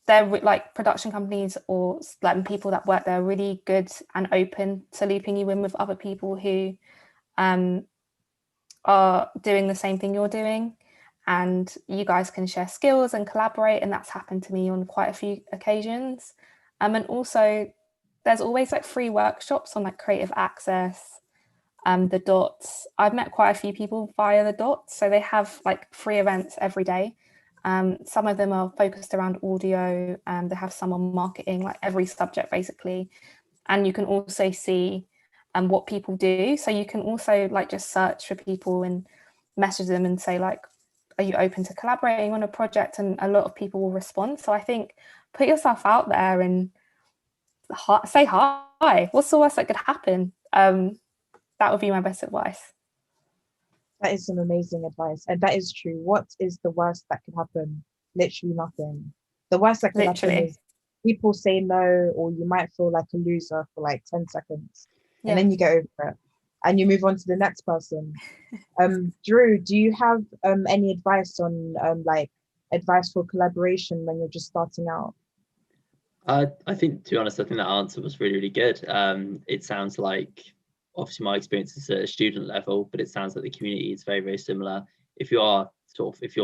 They're like, production companies or like people that work there are really good and open to looping you in with other people who are doing the same thing you're doing, and you guys can share skills and collaborate. And that's happened to me on quite a few occasions. And also there's always like free workshops on like Creative Access, the Dots. I've met quite a few people via the Dots, so they have like free events every day. Some of them are focused around audio, and they have some on marketing, like every subject basically. And you can also see what people do. So you can also like just search for people and message them and say, like, are you open to collaborating on a project? And a lot of people will respond. So I think put yourself out there and say hi. What's the worst that could happen? That would be my best advice. That is some amazing advice. And that is true. What is the worst that could happen? Literally nothing. The worst that could happen is people say no, or you might feel like a loser for like 10 seconds. And then you get over it and you move on to the next person. Drew, do you have any advice on like advice for collaboration when you're just starting out? I think, to be honest, I think that answer was really, really good. It sounds like, obviously my experience is at a student level, but it sounds like the community is very, very similar. If you're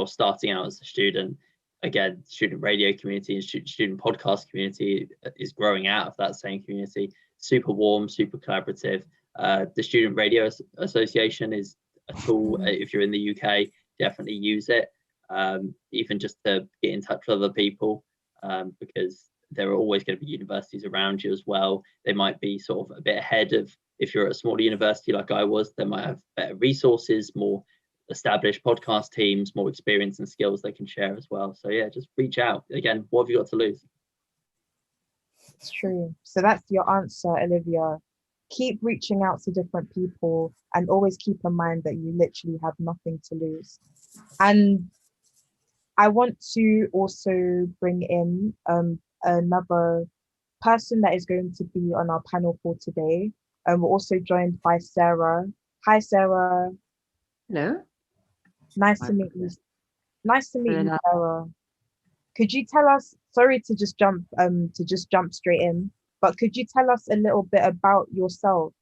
starting out as a student, again, student radio community and student podcast community is growing out of that same community. Super warm, super collaborative. The Student Radio Association is a tool. If you're in the UK, definitely use it, even just to get in touch with other people, because there are always going to be universities around you as well. They might be sort of a bit ahead of, if you're at a smaller university like I was, they might have better resources, more established podcast teams, more experience and skills they can share as well. So yeah, just reach out. Again, what have you got to lose? It's true. So that's your answer, Olivia. Keep reaching out to different people and always keep in mind that you literally have nothing to lose. And I want to also bring in another person that is going to be on our panel for today. We're also joined by Sarah. Hi, Sarah. Hello. Nice to meet you. Nice to meet you, Sarah. Could you tell us, sorry to just jump straight in, but could you tell us a little bit about yourself?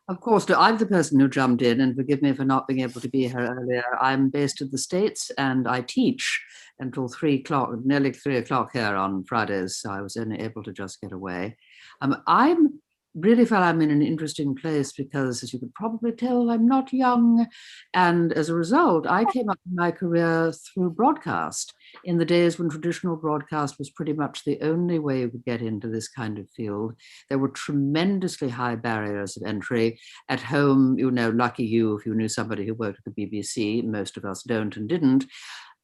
Of course, I'm the person who jumped in, and forgive me for not being able to be here earlier. I'm based in the States and I teach until 3 o'clock, nearly 3 o'clock here on Fridays. So I was only able to just get away. I'm really feel I'm in an interesting place because, as you could probably tell, I'm not young. And as a result, I came up in my career through broadcast in the days when traditional broadcast was pretty much the only way you could get into this kind of field. There were tremendously high barriers of entry. At home, lucky you if you knew somebody who worked at the BBC. Most of us don't and didn't.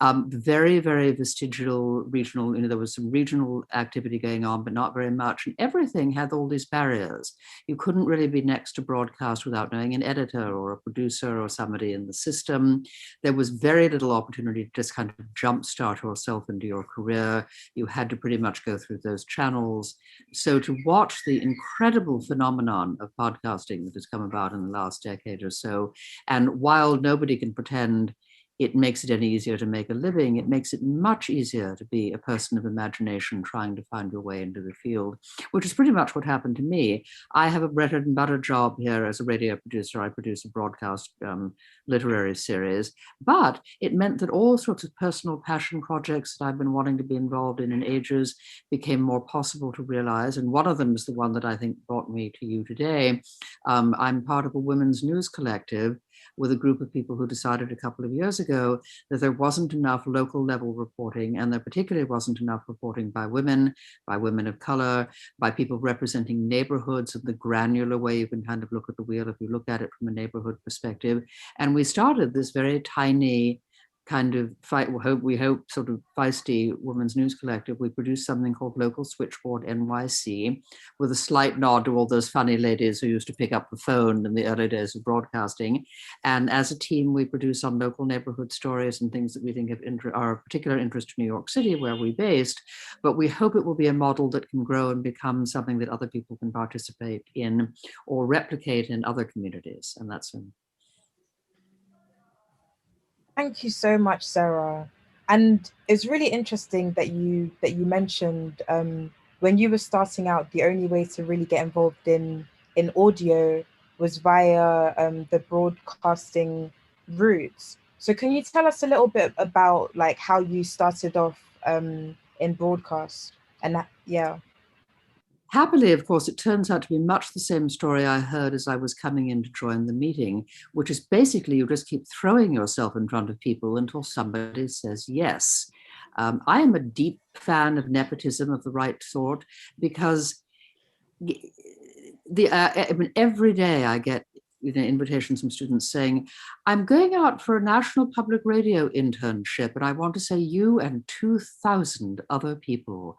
Very, very vestigial regional, there was some regional activity going on, but not very much. And everything had all these barriers. You couldn't really be next to broadcast without knowing an editor or a producer or somebody in the system. There was very little opportunity to just kind of jumpstart yourself into your career. You had to pretty much go through those channels. So to watch the incredible phenomenon of podcasting that has come about in the last decade or so, and while nobody can pretend it makes it any easier to make a living. It makes it much easier to be a person of imagination trying to find your way into the field, which is pretty much what happened to me. I have a bread and butter job here as a radio producer. I produce a broadcast literary series, but it meant that all sorts of personal passion projects that I've been wanting to be involved in ages became more possible to realize. And one of them is the one that I think brought me to you today. I'm part of a women's news collective with a group of people who decided a couple of years ago that there wasn't enough local level reporting, and there particularly wasn't enough reporting by women of color, by people representing neighborhoods in the granular way you can kind of look at the wheel if you look at it from a neighborhood perspective. And we started this very tiny kind of we hope sort of feisty women's news collective. We produced something called Local Switchboard NYC, with a slight nod to all those funny ladies who used to pick up the phone in the early days of broadcasting. And as a team, we produce on local neighborhood stories and things that we think are of particular interest to New York City, where we're based. But we hope it will be a model that can grow and become something that other people can participate in or replicate in other communities. And that's Thank you so much, Sarah. And it's really interesting that you mentioned when you were starting out, the only way to really get involved in audio was via the broadcasting routes. So can you tell us a little bit about like how you started off in broadcast? And yeah. Happily, of course, it turns out to be much the same story I heard as I was coming in to join the meeting, which is basically you just keep throwing yourself in front of people until somebody says yes. I am a deep fan of nepotism of the right sort, because every day I get invitations from students saying, I'm going out for a national public radio internship, and I want to say you and 2,000 other people.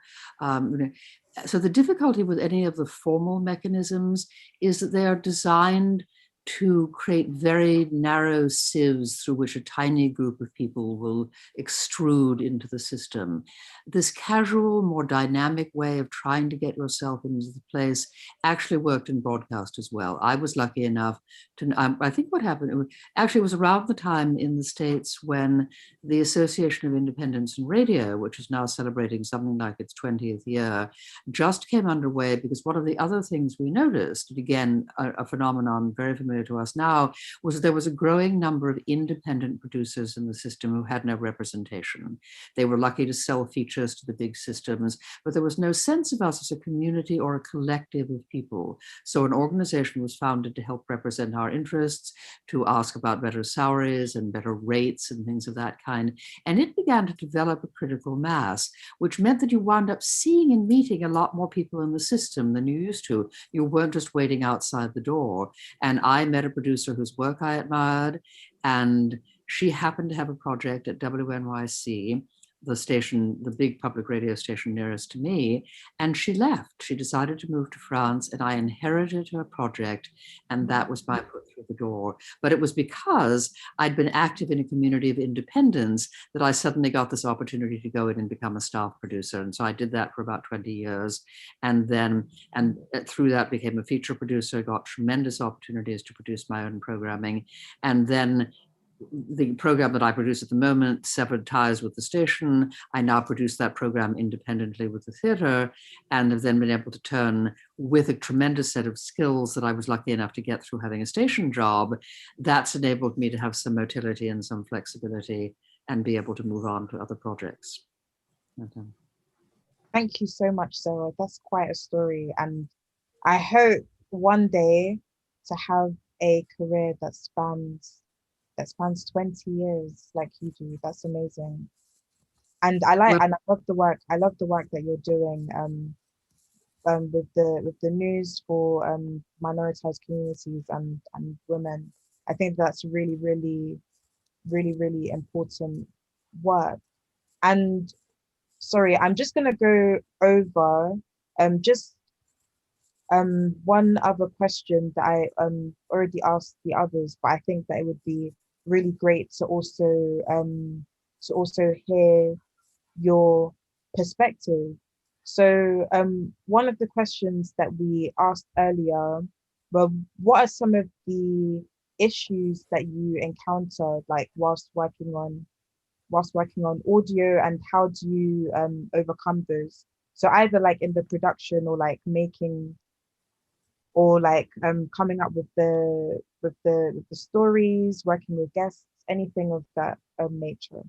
So the difficulty with any of the formal mechanisms is that they are designed to create very narrow sieves through which a tiny group of people will extrude into the system. This casual, more dynamic way of trying to get yourself into the place actually worked in broadcast as well. I was lucky enough to, I think what happened, it was around the time in the States when the Association of Independents in Radio, which is now celebrating something like its 20th year, just came underway, because one of the other things we noticed, and again, a phenomenon very familiar to us now, was there was a growing number of independent producers in the system who had no representation. They were lucky to sell features to the big systems, but there was no sense of us as a community or a collective of people. So an organization was founded to help represent our interests, to ask about better salaries and better rates and things of that kind. And it began to develop a critical mass, which meant that you wound up seeing and meeting a lot more people in the system than you used to. You weren't just waiting outside the door. And I met a producer whose work I admired, and she happened to have a project at WNYC, the station, the big public radio station nearest to me, and she left. She decided to move to France, and I inherited her project, and that was my foot through the door. But it was because I'd been active in a community of independents that I suddenly got this opportunity to go in and become a staff producer. And so I did that for about 20 years, and through that became a feature producer, got tremendous opportunities to produce my own programming, and then the program that I produce at the moment severed ties with the station. I now produce that program independently with the theater, and have then been able to turn, with a tremendous set of skills that I was lucky enough to get through having a station job, that's enabled me to have some motility and some flexibility and be able to move on to other projects. Thank you so much, Sarah. That's quite a story. And I hope one day to have a career that spans 20 years like you do. That's amazing. And I love the work. I love the work that you're doing with the news for minoritized communities and women. I think that's really, really, really, really important work. And sorry, I'm just gonna go over just one other question that I already asked the others, but I think that it would be really great to also hear your perspective. So one of the questions that we asked earlier were, what are some of the issues that you encountered, like whilst working on audio, and how do you overcome those? So either like in the production, or like making, or like coming up with the stories, working with guests, anything of that nature.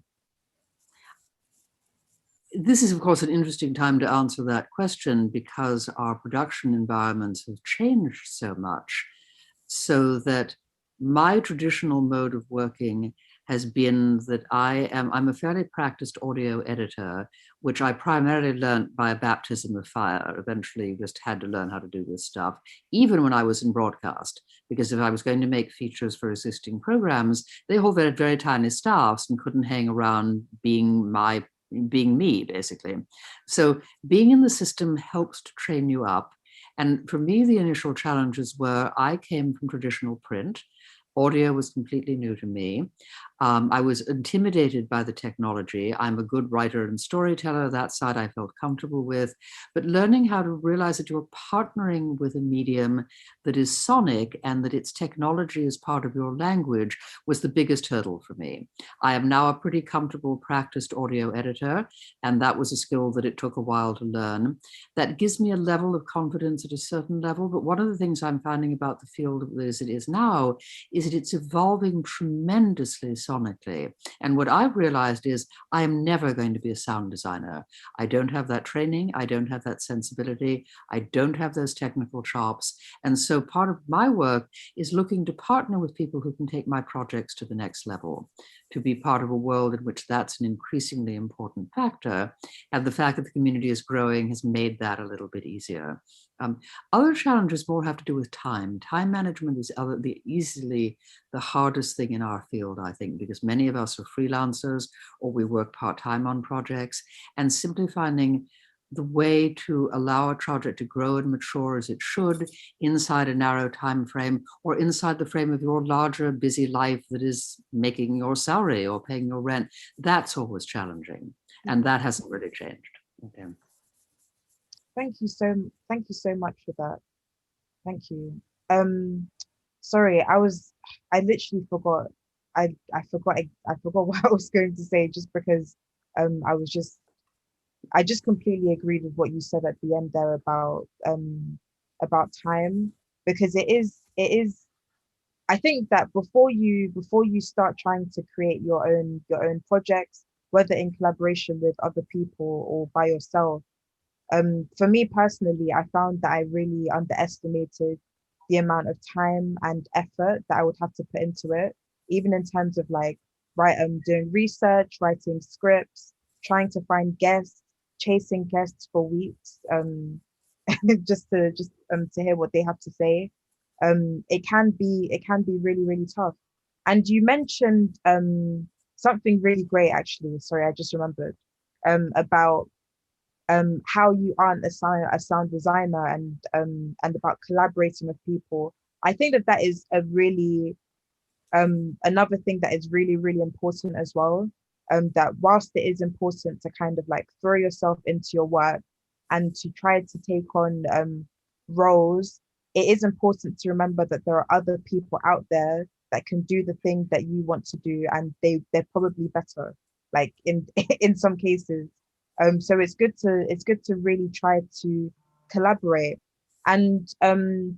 This is, of course, an interesting time to answer that question, because our production environments have changed so much, so that my traditional mode of working has been that I'm a fairly practiced audio editor, which I primarily learned by a baptism of fire. Eventually just had to learn how to do this stuff, even when I was in broadcast, because if I was going to make features for existing programs, they all had very tiny staffs and couldn't hang around being me, basically. So being in the system helps to train you up. And for me, the initial challenges were, I came from traditional print. Audio was completely new to me. I was intimidated by the technology. I'm a good writer and storyteller. That side I felt comfortable with. But learning how to realize that you're partnering with a medium that is sonic and that its technology is part of your language was the biggest hurdle for me. I am now a pretty comfortable, practiced audio editor, and that was a skill that it took a while to learn. That gives me a level of confidence at a certain level. But one of the things I'm finding about the field as it is now is that it's evolving tremendously sonically. And what I've realized is I am never going to be a sound designer. I don't have that training. I don't have that sensibility. I don't have those technical chops. And so part of my work is looking to partner with people who can take my projects to the next level, to be part of a world in which that's an increasingly important factor. And the fact that the community is growing has made that a little bit easier. Other challenges more have to do with time. Time management is easily the hardest thing in our field, I think, because many of us are freelancers or we work part-time on projects, and simply finding the way to allow a project to grow and mature as it should inside a narrow time frame, or inside the frame of your larger busy life that is making your salary or paying your rent, that's always challenging. And that hasn't really changed. Okay. Thank you so much for that. Thank you. Sorry, I literally forgot. I forgot what I was going to say, just because I was just I just completely agreed with what you said at the end there about time, because it is I think that before you start trying to create your own projects, whether in collaboration with other people or by yourself, for me personally, I found that I really underestimated the amount of time and effort that I would have to put into it, even in terms of like doing research, writing scripts, trying to find guests, chasing guests for weeks, just to hear what they have to say. It can be really, really tough. And you mentioned something really great, actually. Sorry, I just remembered about how you aren't a sound designer, and about collaborating with people. I think that that is a really another thing that is really, really important as well. That whilst it is important to kind of like throw yourself into your work and to try to take on roles, it is important to remember that there are other people out there that can do the thing that you want to do, and they're probably better, like in in some cases. So it's good to really try to collaborate. And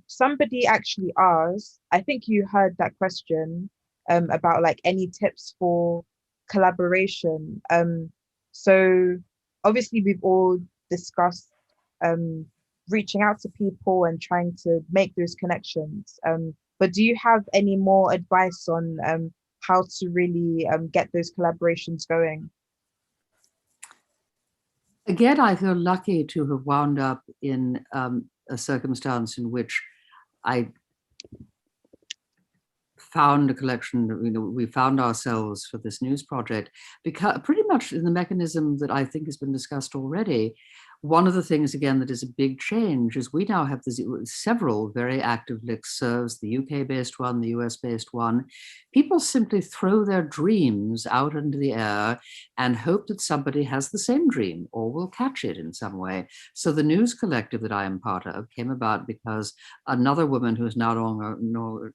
somebody actually asked, I think you heard that question, about like any tips for collaboration. So obviously we've all discussed um reaching out to people and trying to make those connections. But do you have any more advice on how to really get those collaborations going? Again, I feel lucky to have wound up in a circumstance in which I found a collection, we found ourselves for this news project, because pretty much in the mechanism that I think has been discussed already. One of the things, again, that is a big change is we now have several very active listservs, the UK-based one, the US-based one. People simply throw their dreams out into the air and hope that somebody has the same dream or will catch it in some way. So the news collective that I am part of came about because another woman who is no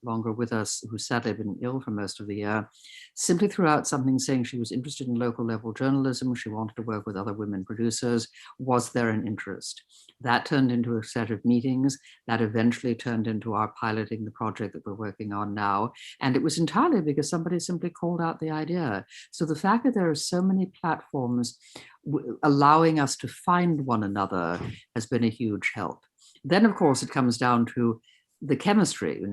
longer with us, who sadly been ill for most of the year, simply threw out something saying she was interested in local level journalism. She wanted to work with other women producers. Was there an interest? That turned into a set of meetings that eventually turned into our piloting the project that we're working on now. And it was entirely because somebody simply called out the idea. So the fact that there are so many platforms allowing us to find one another has been a huge help. Then, of course, it comes down to the chemistry.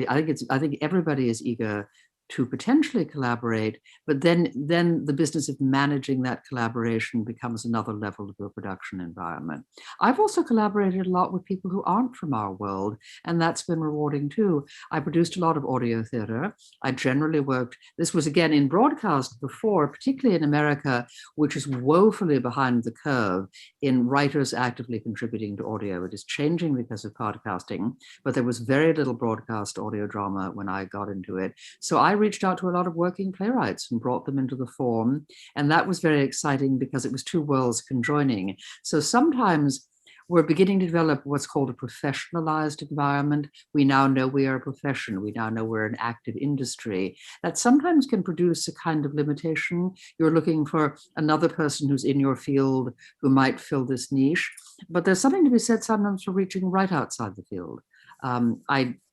I think everybody is eager to potentially collaborate, but then the business of managing that collaboration becomes another level of the production environment. I've also collaborated a lot with people who aren't from our world, and that's been rewarding too. I produced a lot of audio theater. I generally worked, this was again in broadcast before, particularly in America, which is woefully behind the curve in writers actively contributing to audio. It is changing because of podcasting, but there was very little broadcast audio drama when I got into it. So I reached out to a lot of working playwrights and brought them into the form. And that was very exciting because it was two worlds conjoining. So sometimes we're beginning to develop what's called a professionalized environment. We now know we are a profession. We now know we're an active industry. That sometimes can produce a kind of limitation. You're looking for another person who's in your field who might fill this niche. But there's something to be said sometimes for reaching right outside the field.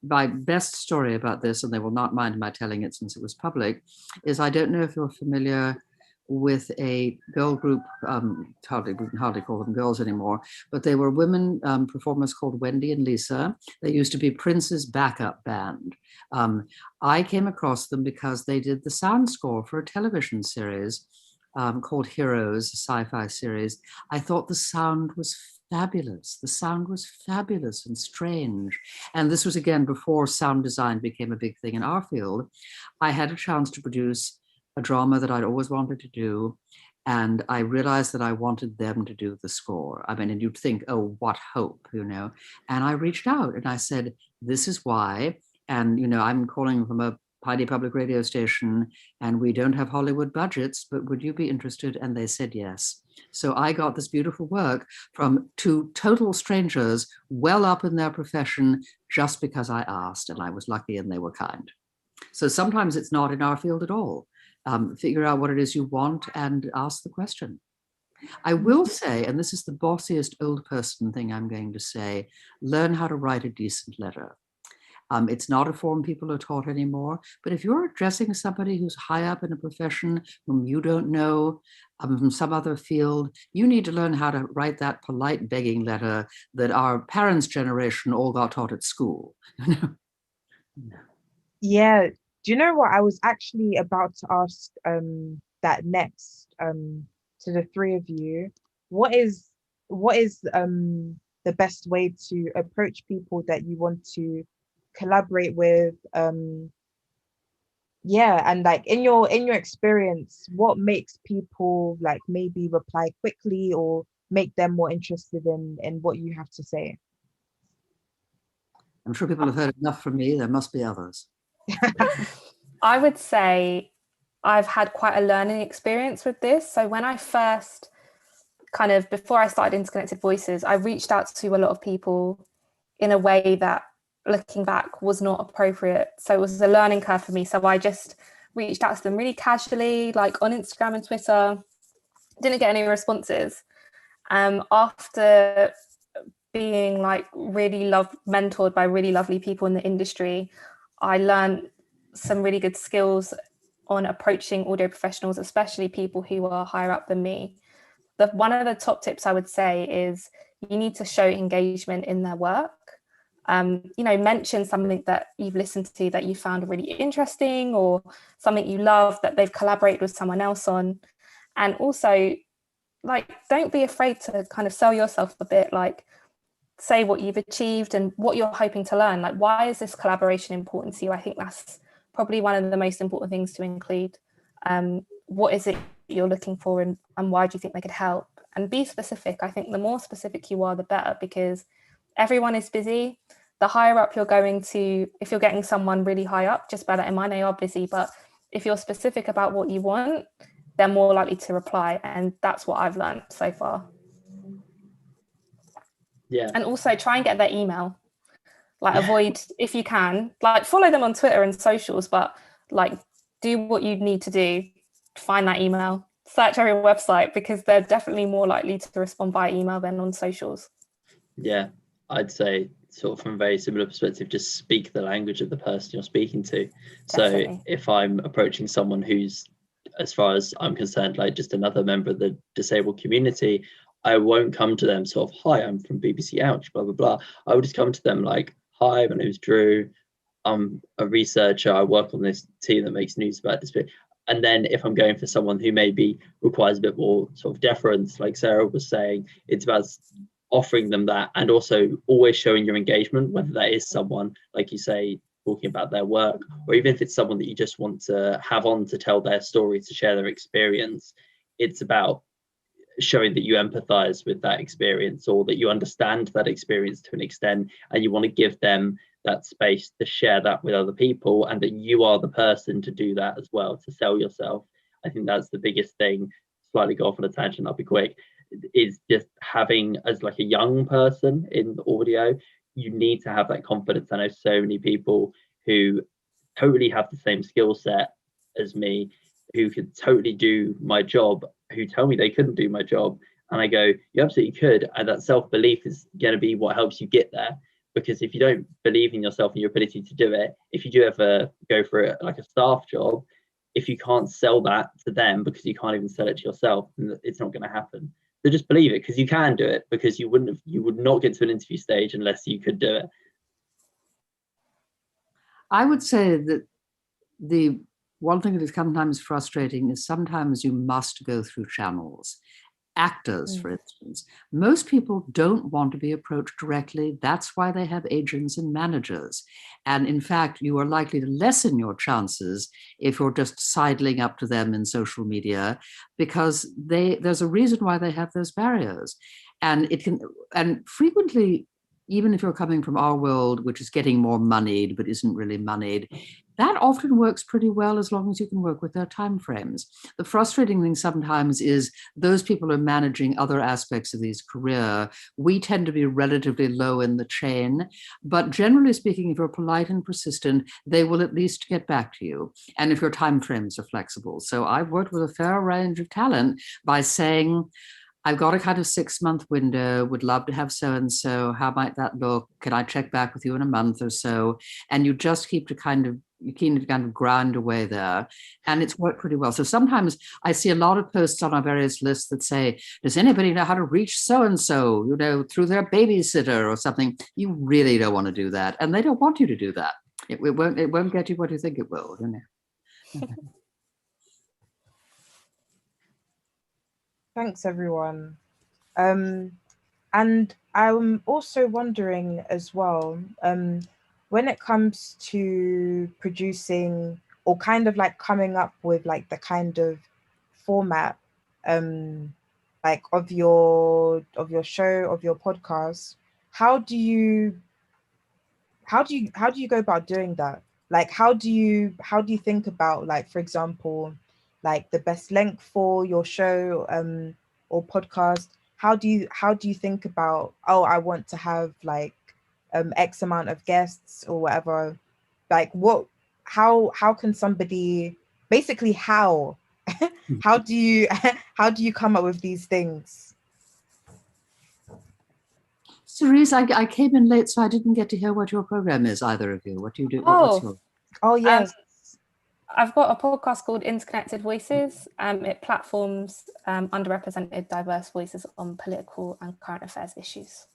My best story about this, and they will not mind my telling it since it was public, is I don't know if you're familiar with a girl group, we can hardly call them girls anymore, but they were women performers called Wendy and Lisa. They used to be Prince's backup band. I came across them because they did the sound score for a television series called Heroes, a sci-fi series. I thought the sound was fabulous. The sound was fabulous and strange. And this was, again, before sound design became a big thing in our field. I had a chance to produce a drama that I'd always wanted to do. And I realized that I wanted them to do the score. I mean, and you'd think, oh, what hope, you know? And I reached out and I said, this is why. And, you know, I'm calling from a tiny public radio station and we don't have Hollywood budgets, but would you be interested? And they said yes. So I got this beautiful work from two total strangers, well up in their profession, just because I asked, and I was lucky and they were kind. So sometimes it's not in our field at all. Figure out what it is you want and ask the question. I will say, and this is the bossiest old person thing I'm going to say, learn how to write a decent letter. It's not a form people are taught anymore, but if you're addressing somebody who's high up in a profession whom you don't know, from some other field, you need to learn how to write that polite begging letter that our parents' generation all got taught at school. Yeah. Do you know what? I was actually about to ask that next to the three of you. What is the best way to approach people that you want to collaborate with? Yeah, and like in your experience, what makes people like maybe reply quickly or make them more interested in what you have to say? I'm sure people have heard enough from me. There must be others. I would say I've had quite a learning experience with this. So when I first before I started Interconnected Voices, I reached out to a lot of people in a way that, looking back, was not appropriate. So it was a learning curve for me. So I just reached out to them really casually, like on Instagram and Twitter. Didn't get any responses. After being like really mentored by really lovely people in the industry, I learned some really good skills on approaching audio professionals, especially people who are higher up than me. One of the top tips I would say is you need to show engagement in their work. Mention something that you've listened to that you found really interesting, or something you love that they've collaborated with someone else on. And also, like, don't be afraid to kind of sell yourself a bit, like say what you've achieved and what you're hoping to learn. Like, why is this collaboration important to you? I think that's probably one of the most important things to include. What is it you're looking for, and why do you think they could help? and be specific. I think the more specific you are, the better, because everyone is busy. The higher up you're going to, if you're getting someone really high up, just bear that in mind, they are busy. But if you're specific about what you want, they're more likely to reply. And that's what I've learned so far. Yeah. And also try and get their email. Like avoid, if you can, like follow them on Twitter and socials, but like do what you need to do to find that email. Search every website, because they're definitely more likely to respond by email than on socials. Yeah, I'd say sort of from a very similar perspective, just speak the language of the person you're speaking to. Definitely. So if I'm approaching someone who's, as far as I'm concerned, like just another member of the disabled community, I won't come to them sort of, hi, I'm from BBC Ouch, blah, blah, blah. I would just come to them like, hi, my name's Drew. I'm a researcher. I work on this team that makes news about this bit. And then if I'm going for someone who maybe requires a bit more sort of deference, like Sarah was saying, it's about offering them that, and also always showing your engagement, whether that is someone, like you say, talking about their work, or even if it's someone that you just want to have on to tell their story, to share their experience. It's about showing that you empathize with that experience, or that you understand that experience to an extent, and you want to give them that space to share that with other people, and that you are the person to do that as well, to sell yourself. I think that's the biggest thing. Slightly go off on a tangent, I'll be quick, is just having, as like a young person in audio, you need to have that confidence. I know so many people who totally have the same skill set as me, who could totally do my job, who tell me they couldn't do my job, and I go, you absolutely could. And that self-belief is going to be what helps you get there, because if you don't believe in yourself and your ability to do it, if you do ever go for it like a staff job, if you can't sell that to them because you can't even sell it to yourself, it's not going to happen. So just believe it, because you can do it, because you would not get to an interview stage unless you could do it. I would say that the one thing that is sometimes frustrating is sometimes you must go through channels. Actors, for instance, most people don't want to be approached directly. That's why they have agents and managers. And in fact, you are likely to lessen your chances if you're just sidling up to them in social media, because there's a reason why they have those barriers. And frequently, even if you're coming from our world, which is getting more moneyed but isn't really moneyed, that often works pretty well as long as you can work with their timeframes. The frustrating thing sometimes is those people are managing other aspects of these career. We tend to be relatively low in the chain, but generally speaking, if you're polite and persistent, they will at least get back to you. And if your timeframes are flexible. So I've worked with a fair range of talent by saying, I've got a kind of 6-month window, would love to have so-and-so. How might that look? Can I check back with you in a month or so? And you just keep to kind of grind away there. And it's worked pretty well. So sometimes I see a lot of posts on our various lists that say, does anybody know how to reach so-and-so, through their babysitter or something? You really don't want to do that. And they don't want you to do that. It won't get you what you think it will, Thanks, everyone. And I'm also wondering as well, when it comes to producing or kind of like coming up with like the kind of format, like of your show, of your podcast, how do you go about doing that? Like, how do you think about, like, for example, like the best length for your show or podcast? How do you think about, oh, I want to have like X amount of guests or whatever? Like, how can somebody basically how how do you come up with these things? Cerise, I came in late, so I didn't get to hear what your program is, either of you. What do you do? What's your... Oh, yes. I've got a podcast called Interconnected Voices. It platforms underrepresented, diverse voices on political and current affairs issues.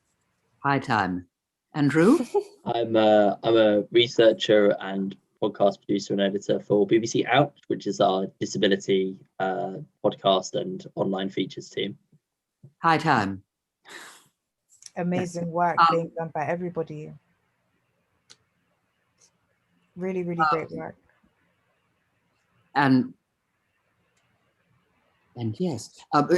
High time. Andrew? I'm a researcher and podcast producer and editor for BBC Ouch, which is our disability podcast and online features team. High time. Amazing work being done by everybody. Really, really great work. And And yes,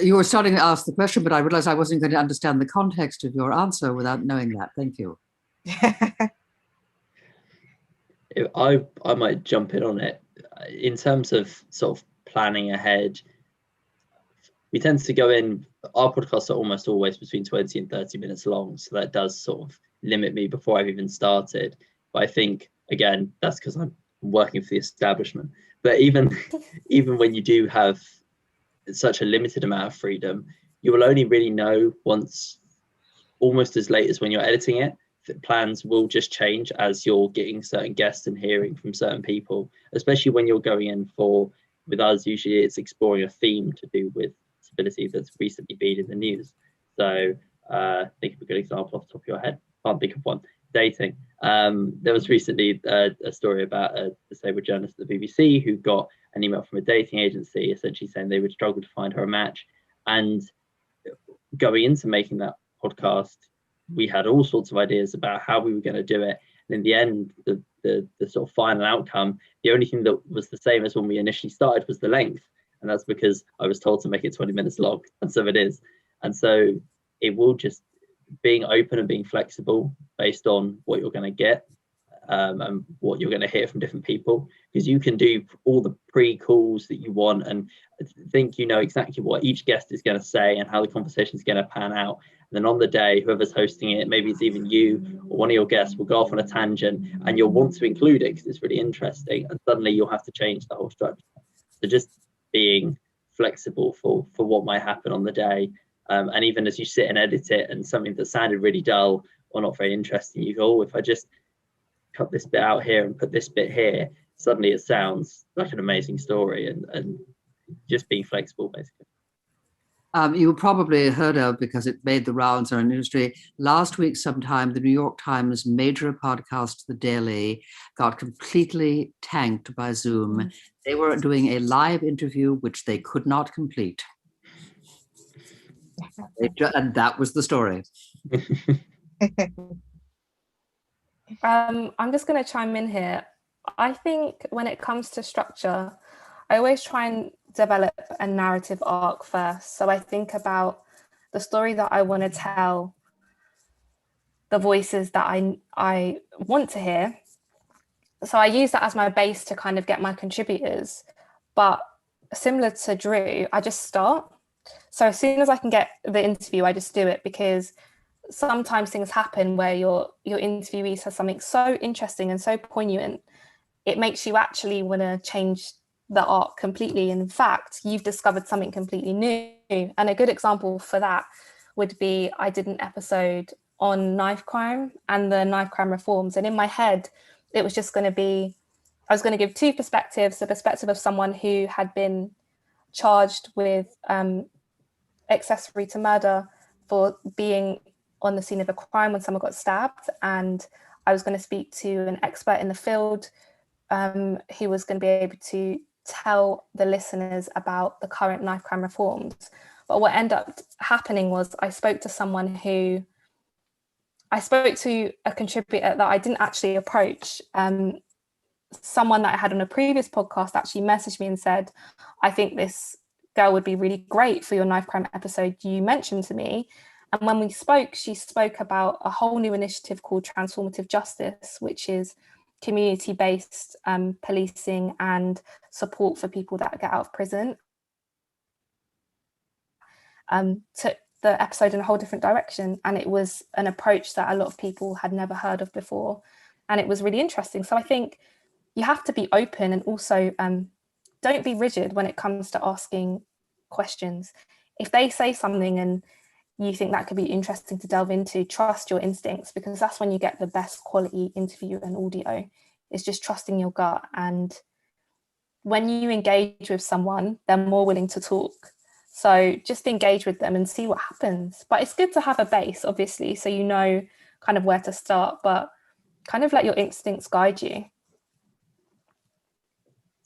you were starting to ask the question, but I realized I wasn't going to understand the context of your answer without knowing that. Thank you. I might jump in on it. In terms of sort of planning ahead, we tend to go in, our podcasts are almost always between 20 and 30 minutes long, so that does sort of limit me before I've even started. But I think, again, that's because I'm working for the establishment. But even when you do have such a limited amount of freedom, you will only really know once, almost as late as when you're editing it. Plans will just change as you're getting certain guests and hearing from certain people, especially when you're going in for, with us, usually it's exploring a theme to do with disability that's recently been in the news. So think of a good example off the top of your head. Can't think of one. Dating. There was recently a story about a disabled journalist at the BBC who got an email from a dating agency essentially saying they would struggle to find her a match. And going into making that podcast, we had all sorts of ideas about how we were going to do it. And in the end, the sort of final outcome, the only thing that was the same as when we initially started was the length. And that's because I was told to make it 20 minutes long. And so it is. And so it will just, being open and being flexible based on what you're going to get and what you're going to hear from different people, because you can do all the pre-calls that you want and think you know exactly what each guest is going to say and how the conversation is going to pan out. And then on the day, whoever's hosting it, maybe it's even you or one of your guests, will go off on a tangent and you'll want to include it because it's really interesting, and suddenly you'll have to change the whole structure. So just being flexible for what might happen on the day. And even as you sit and edit it and something that sounded really dull or not very interesting, you go, oh, if I just cut this bit out here and put this bit here, suddenly it sounds like an amazing story. And just being flexible, basically. You probably heard of, because it made the rounds in our industry, last week sometime, the New York Times major podcast, The Daily, got completely tanked by Zoom. They were doing a live interview, which they could not complete. And that was the story. I'm just going to chime in here. I think when it comes to structure, I always try and develop a narrative arc first. So I think about the story that I want to tell, the voices that I want to hear. So I use that as my base to kind of get my contributors. But similar to Drew, I just start. So as soon as I can get the interview, I just do it, because sometimes things happen where your interviewee says something so interesting and so poignant, it makes you actually want to change the arc completely. In fact, you've discovered something completely new. And a good example for that would be, I did an episode on knife crime and the knife crime reforms. And in my head, it was just going to be, I was going to give two perspectives: the perspective of someone who had been charged with accessory to murder for being on the scene of a crime when someone got stabbed, and I was going to speak to an expert in the field who was going to be able to tell the listeners about the current knife crime reforms. But what ended up happening was I spoke to a contributor that I didn't actually approach. Someone that I had on a previous podcast actually messaged me and said, I think this girl would be really great for your knife crime episode you mentioned to me. And when we spoke, she spoke about a whole new initiative called Transformative Justice, which is community-based policing and support for people that get out of prison. Took the episode in a whole different direction, and it was an approach that a lot of people had never heard of before, and it was really interesting. So I think you have to be open, and also don't be rigid when it comes to asking questions. If they say something and you think that could be interesting to delve into, trust your instincts, because that's when you get the best quality interview and audio. It's just trusting your gut. And when you engage with someone, they're more willing to talk. So just engage with them and see what happens. But it's good to have a base, obviously, so you know kind of where to start, but kind of let your instincts guide you.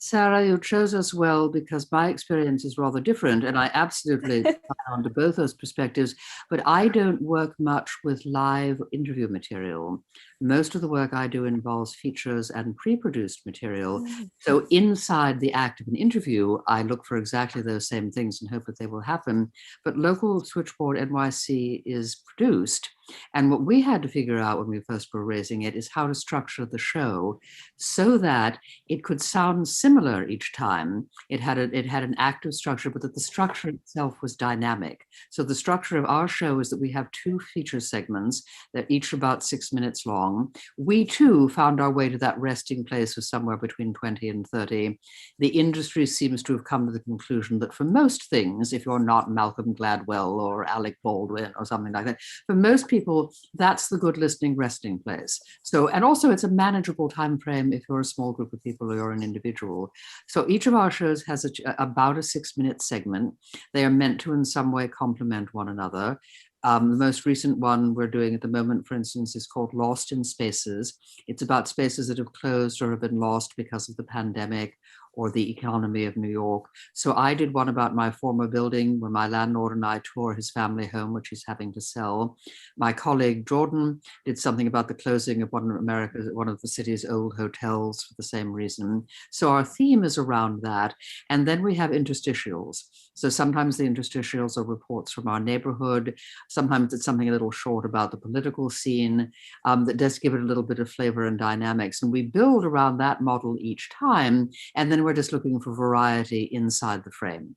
Sarah, you chose us well because my experience is rather different, and I absolutely found both those perspectives, but I don't work much with live interview material. Most of the work I do involves features and pre-produced material. So inside the act of an interview, I look for exactly those same things and hope that they will happen. But Local Switchboard NYC is produced. And what we had to figure out when we first were raising it is how to structure the show so that it could sound similar each time. It had an active structure, but that the structure itself was dynamic. So the structure of our show is that we have 2 feature segments that each about 6 minutes long. We too found our way to that resting place of somewhere between 20 and 30. The industry seems to have come to the conclusion that for most things, if you're not Malcolm Gladwell or Alec Baldwin or something like that, for most people, that's the good listening resting place. So, and also it's a manageable time frame if you're a small group of people or you're an individual. So each of our shows has about a 6-minute segment. They are meant to in some way complement one another. The most recent one we're doing at the moment, for instance, is called Lost in Spaces. It's about spaces that have closed or have been lost because of the pandemic or the economy of New York. So I did one about my former building where my landlord and I tore his family home, which he's having to sell. My colleague Jordan did something about the closing of one of the city's old hotels for the same reason. So our theme is around that. And then we have interstitials. So sometimes the interstitials are reports from our neighborhood. Sometimes it's something a little short about the political scene that does give it a little bit of flavor and dynamics. And we build around that model each time. And then we're just looking for variety inside the frame.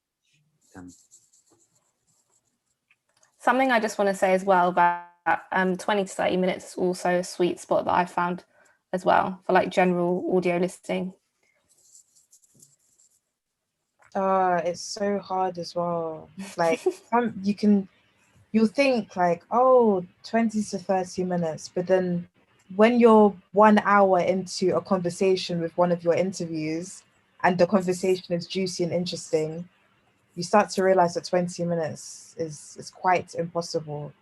Something I just want to say as well about 20 to 30 minutes is also a sweet spot that I found as well for like general audio listening. It's so hard as well. Like you'll think like, oh, 20 to 30 minutes, but then when you're 1 hour into a conversation with one of your interviews and the conversation is juicy and interesting, you start to realize that 20 minutes is quite impossible.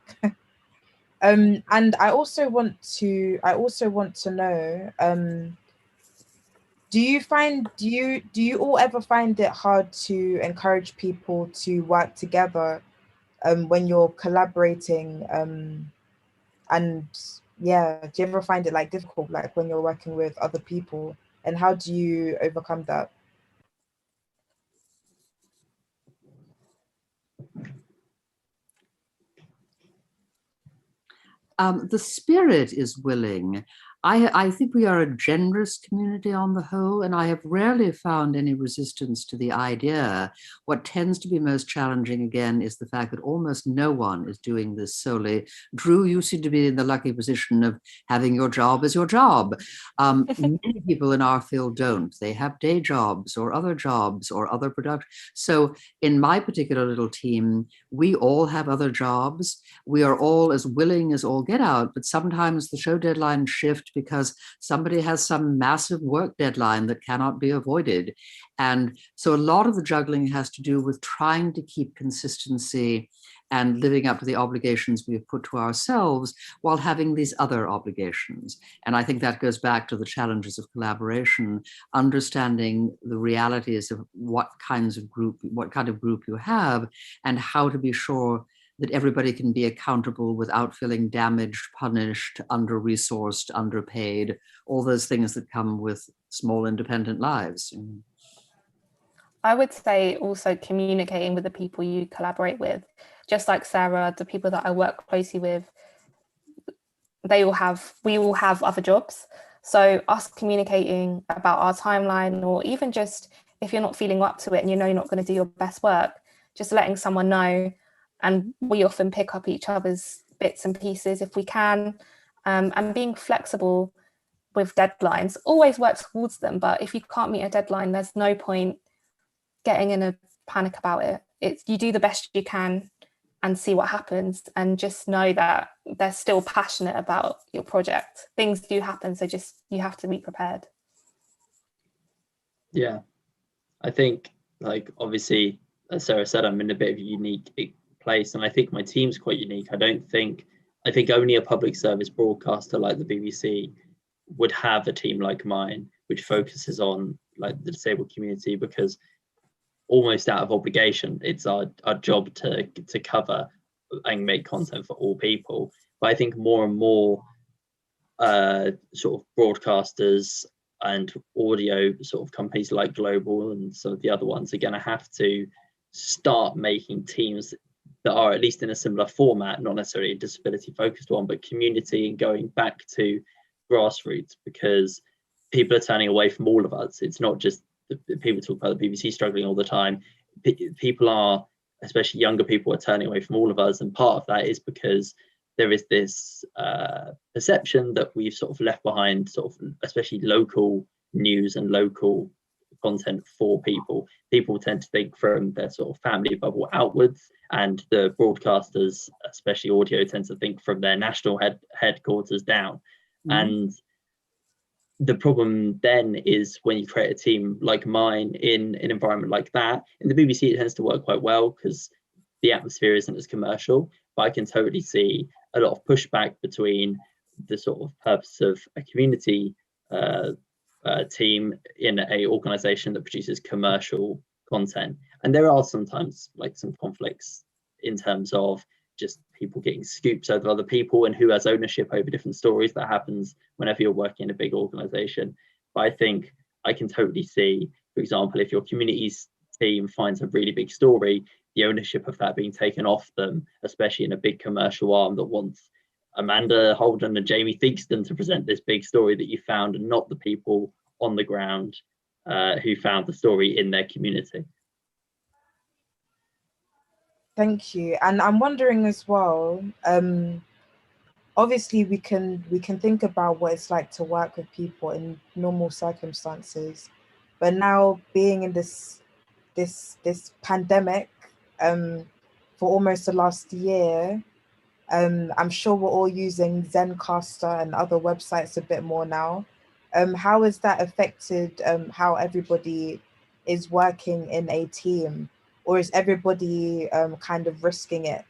And I also want to know, do you all ever find it hard to encourage people to work together when you're collaborating, and yeah, do you ever find it like difficult, like when you're working with other people, and how do you overcome that? The spirit is willing. I think we are a generous community on the whole, and I have rarely found any resistance to the idea. What tends to be most challenging, again, is the fact that almost no one is doing this solely. Drew, you seem to be in the lucky position of having your job as your job. Many people in our field don't. They have day jobs or other product. So in my particular little team, we all have other jobs. We are all as willing as all get out, but sometimes the show deadlines shift because somebody has some massive work deadline that cannot be avoided. And so a lot of the juggling has to do with trying to keep consistency and living up to the obligations we have put to ourselves while having these other obligations. And I think that goes back to the challenges of collaboration, understanding the realities of what kind of group you have, and how to be sure that everybody can be accountable without feeling damaged, punished, under-resourced, underpaid, all those things that come with small independent lives. I would say also communicating with the people you collaborate with. Just like Sarah, the people that I work closely with, we all have other jobs. So us communicating about our timeline, or even just if you're not feeling up to it and you know you're not going to do your best work, just letting someone know. And we often pick up each other's bits and pieces if we can, and being flexible with deadlines, always work towards them. But if you can't meet a deadline, there's no point getting in a panic about it. You do the best you can and see what happens, and just know that they're still passionate about your project. Things do happen, so just you have to be prepared. Yeah, I think, like, obviously, as Sarah said, I'm in a bit of a unique place, and I think my team's quite unique. I think only a public service broadcaster like the BBC would have a team like mine, which focuses on like the disabled community, because almost out of obligation, it's our job to cover and make content for all people. But I think more and more sort of broadcasters and audio sort of companies like Global and some of the other ones are going to have to start making teams that are at least in a similar format, not necessarily a disability focused one, but community, and going back to grassroots, because people are turning away from all of us. It's not just the people talk about the BBC struggling all the time. People are, especially younger people, are turning away from all of us, and part of that is because there is this perception that we've sort of left behind, sort of especially local news and local content for people. People tend to think from their sort of family bubble outwards, and the broadcasters, especially audio, tend to think from their national headquarters down. And the problem then is when you create a team like mine in an environment like that. In the BBC, it tends to work quite well because the atmosphere isn't as commercial, but I can totally see a lot of pushback between the sort of purpose of a community team in a organization that produces commercial content. And there are sometimes like some conflicts in terms of just people getting scoops over other people and who has ownership over different stories. That happens whenever you're working in a big organization. But I think I can totally see, for example, if your community's team finds a really big story, the ownership of that being taken off them, especially in a big commercial arm that wants Amanda Holden and Jamie Theakston to present this big story that you found, and not the people on the ground who found the story in their community. Thank you. And I'm wondering as well, obviously we can think about what it's like to work with people in normal circumstances, but now being in this pandemic for almost the last year, I'm sure we're all using Zencaster and other websites a bit more now. How has that affected how everybody is working in a team, or is everybody kind of risking it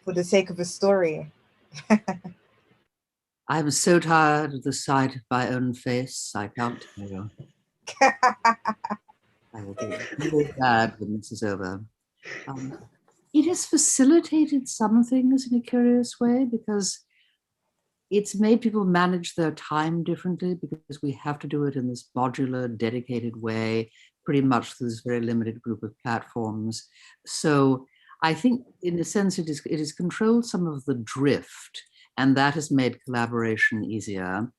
for the sake of a story? I'm so tired of the sight of my own face, I can't tell you. I will be really glad when this is over. It has facilitated some things in a curious way, because it's made people manage their time differently, because we have to do it in this modular, dedicated way, pretty much through this very limited group of platforms. So I think in a sense it has controlled some of the drift, and that has made collaboration easier.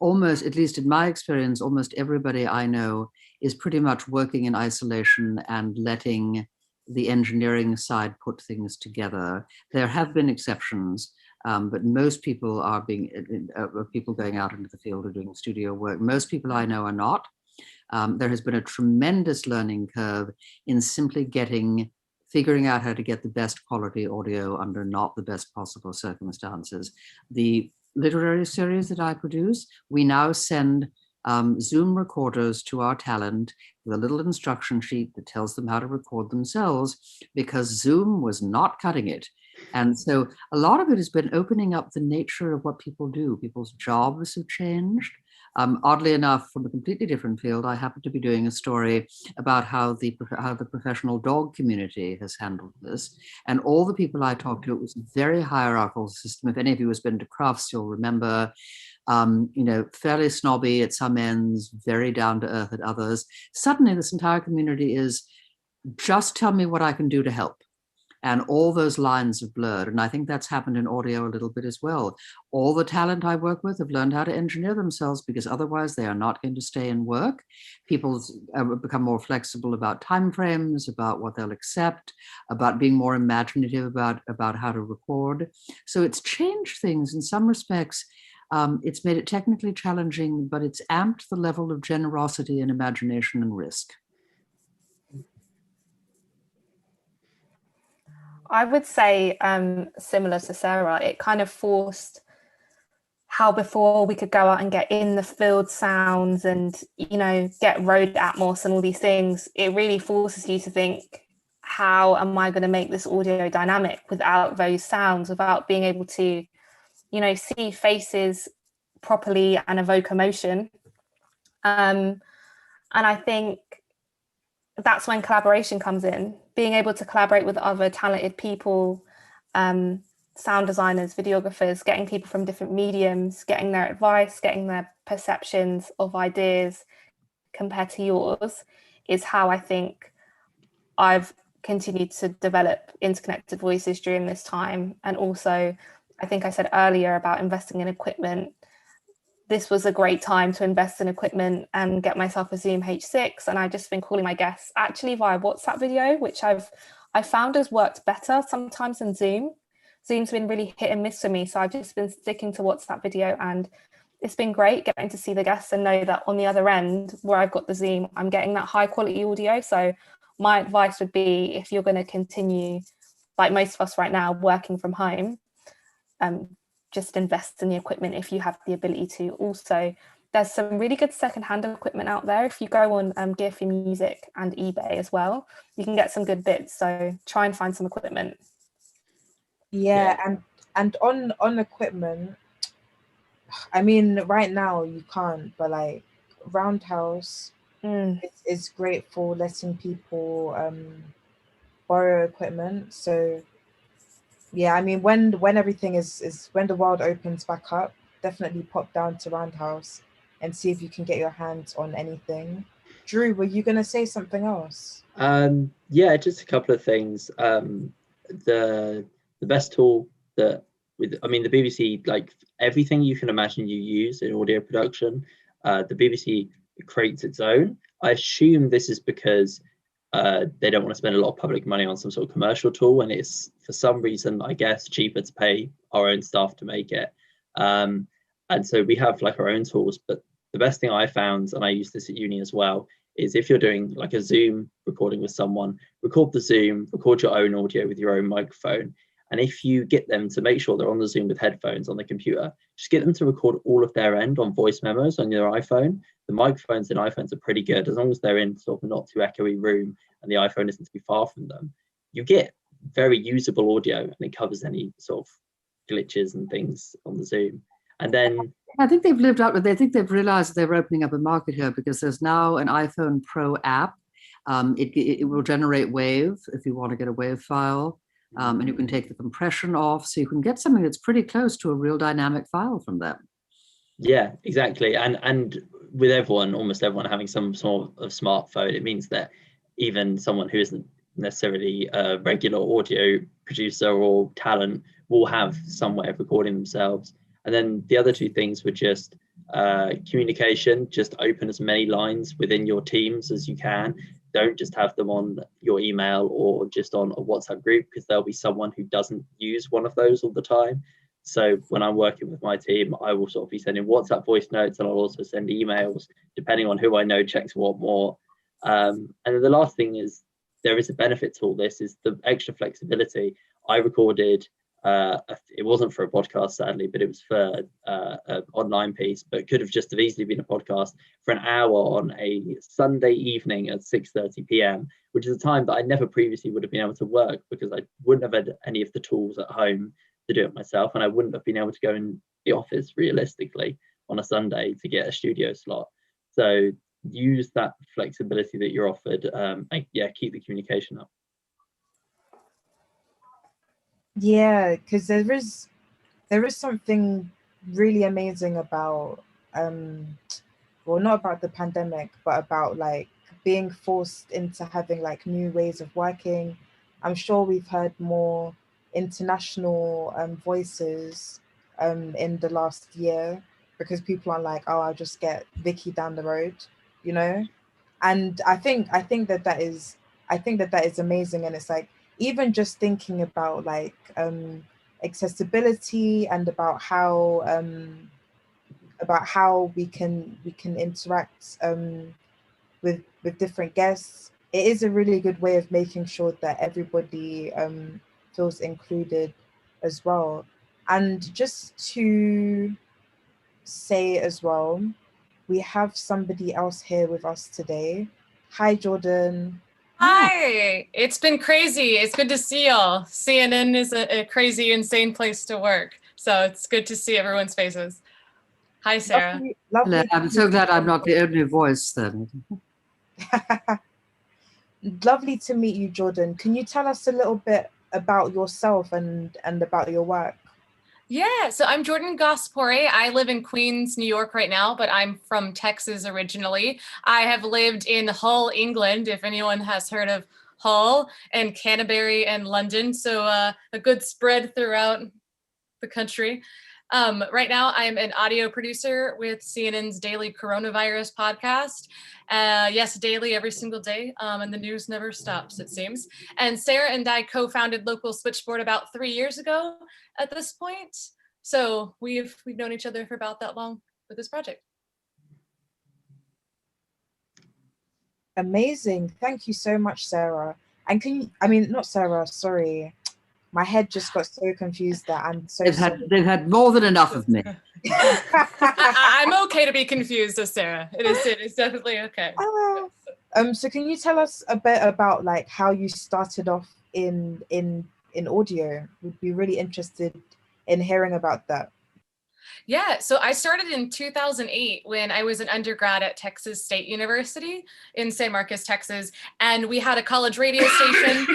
Almost, at least in my experience, almost everybody I know is pretty much working in isolation and letting the engineering side put things together. There have been exceptions, but most people are people going out into the field or doing studio work. Most people I know are not. There has been a tremendous learning curve in simply figuring out how to get the best quality audio under not the best possible circumstances. The literary series that I produce, we now send Zoom recorders to our talent with a little instruction sheet that tells them how to record themselves, because Zoom was not cutting it. And so a lot of it has been opening up the nature of what people do. People's jobs have changed. Oddly enough, from a completely different field, I happen to be doing a story about how the professional dog community has handled this. And all the people I talked to, it was a very hierarchical system. If any of you has been to Crufts, you'll remember, fairly snobby at some ends, very down to earth at others. Suddenly, this entire community is, just tell me what I can do to help. And all those lines have blurred. And I think that's happened in audio a little bit as well. All the talent I work with have learned how to engineer themselves, because otherwise they are not going to stay and work. People become more flexible about timeframes, about what they'll accept, about being more imaginative about how to record. So it's changed things in some respects. It's made it technically challenging, but it's amped the level of generosity and imagination and risk. I would say, similar to Sarah, it kind of forced how before we could go out and get in the field sounds and, get road atmos and all these things. It really forces you to think, how am I going to make this audio dynamic without those sounds, without being able to, see faces properly and evoke emotion? And I think that's when collaboration comes in, being able to collaborate with other talented people, sound designers, videographers, getting people from different mediums, getting their advice, getting their perceptions of ideas compared to yours, is how I think I've continued to develop interconnected voices during this time. And also, I think I said earlier about investing in equipment. This was a great time to invest in equipment and get myself a Zoom H6. And I've just been calling my guests actually via WhatsApp video, which I found has worked better sometimes than Zoom. Zoom's been really hit and miss for me. So I've just been sticking to WhatsApp video, and it's been great getting to see the guests and know that on the other end where I've got the Zoom, I'm getting that high quality audio. So my advice would be, if you're going to continue, like most of us right now, working from home, just invest in the equipment if you have the ability to. Also, there's some really good secondhand equipment out there. If you go on Gear for Music and eBay as well, you can get some good bits. So try and find some equipment. Yeah, and on equipment, I mean, right now you can't, but like Roundhouse is great for letting people borrow equipment. So yeah, I mean, when everything is when the world opens back up, definitely pop down to Roundhouse and see if you can get your hands on anything. Drew, were you gonna say something else? Yeah, just a couple of things. The best tool that the BBC, like everything you can imagine you use in audio production, the BBC creates its own. I assume this is because they don't want to spend a lot of public money on some sort of commercial tool, and it's for some reason, I guess, cheaper to pay our own staff to make it. And so we have like our own tools, but the best thing I found, and I use this at uni as well, is if you're doing like a Zoom recording with someone, record the Zoom, record your own audio with your own microphone. And if you get them to make sure they're on the Zoom with headphones on the computer, just get them to record all of their end on voice memos on your iPhone. The microphones in iPhones are pretty good, as long as they're in sort of not too echoey room and the iPhone isn't too far from them. You get very usable audio, and it covers any sort of glitches and things on the Zoom. And then I think they've lived up. I think they've realized that they're opening up a market here, because there's now an iPhone Pro app. It will generate wave if you want to get a wave file, and you can take the compression off, so you can get something that's pretty close to a real dynamic file from them. Yeah, exactly. And with almost everyone having some sort of smartphone, it means that even someone who isn't necessarily a regular audio producer or talent will have some way of recording themselves. And then the other two things were just communication. Just open as many lines within your teams as you can. Don't just have them on your email or just on a WhatsApp group, because there'll be someone who doesn't use one of those all the time. So when I'm working with my team, I will sort of be sending WhatsApp voice notes, and I'll also send emails depending on who I know checks what more. And then the last thing is, there is a benefit to all this, is the extra flexibility. I recorded, it wasn't for a podcast, sadly, but it was for an online piece, but could have just have easily been a podcast, for an hour on a Sunday evening at 6:30 p.m, which is a time that I never previously would have been able to work, because I wouldn't have had any of the tools at home to do it myself, and I wouldn't have been able to go in the office realistically on a Sunday to get a studio slot. So use that flexibility that you're offered, and keep the communication up. Yeah, because there is something really amazing about well, not about the pandemic, but about like being forced into having like new ways of working. I'm sure we've heard more international voices in the last year, because people are like, oh, I'll just get Vicky down the road, you know. And I think that is amazing. And it's like, even just thinking about like accessibility, and about how we can interact with different guests. It is a really good way of making sure that everybody feels included as well. And just to say as well, we have somebody else here with us today. Hi, Jordan. Hi, it's been crazy. It's good to see y'all. CNN is a crazy, insane place to work. So it's good to see everyone's faces. Hi, Sarah. Lovely, Hello, lovely I'm so glad I'm not the only voice then. Lovely to meet you, Jordan. Can you tell us a little bit about yourself and about your work? Yeah, so I'm Jordan Gospore. I live in Queens, New York right now, but I'm from Texas originally. I have lived in Hull, England, if anyone has heard of Hull, and Canterbury and London. So a good spread throughout the country. Right now, I'm an audio producer with CNN's daily coronavirus podcast. Yes, daily, every single day, and the news never stops, it seems. And Sarah and I co-founded Local Switchboard about 3 years ago at this point. So we've known each other for about that long with this project. Amazing. Thank you so much, Sarah. And not Sarah, sorry. My head just got so confused there. I'm so sorry. They've had more than enough of me. I'm okay to be confused as Sarah. It is definitely okay. So can you tell us a bit about like how you started off in audio? Would be really interested in hearing about that. Yeah, so I started in 2008 when I was an undergrad at Texas State University in San Marcos, Texas, and we had a college radio station.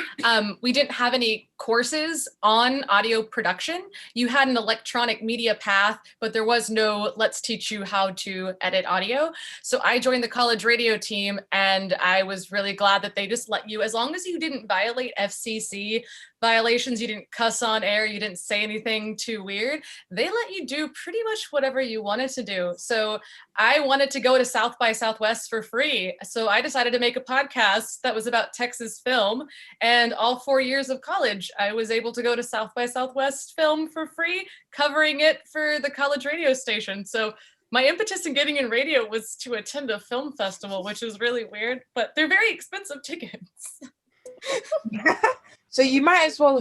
We didn't have any courses on audio production. You had an electronic media path, but there was no let's teach you how to edit audio. So I joined the college radio team, and I was really glad that they just let you, as long as you didn't violate FCC violations, you didn't cuss on air, you didn't say anything too weird, they let you do pretty much whatever you wanted to do. So I wanted to go to South by Southwest for free. So I decided to make a podcast that was about Texas film. And all 4 years of college, I was able to go to South by Southwest film for free, covering it for the college radio station. So my impetus in getting in radio was to attend a film festival, which is really weird, but they're very expensive tickets. So you might as well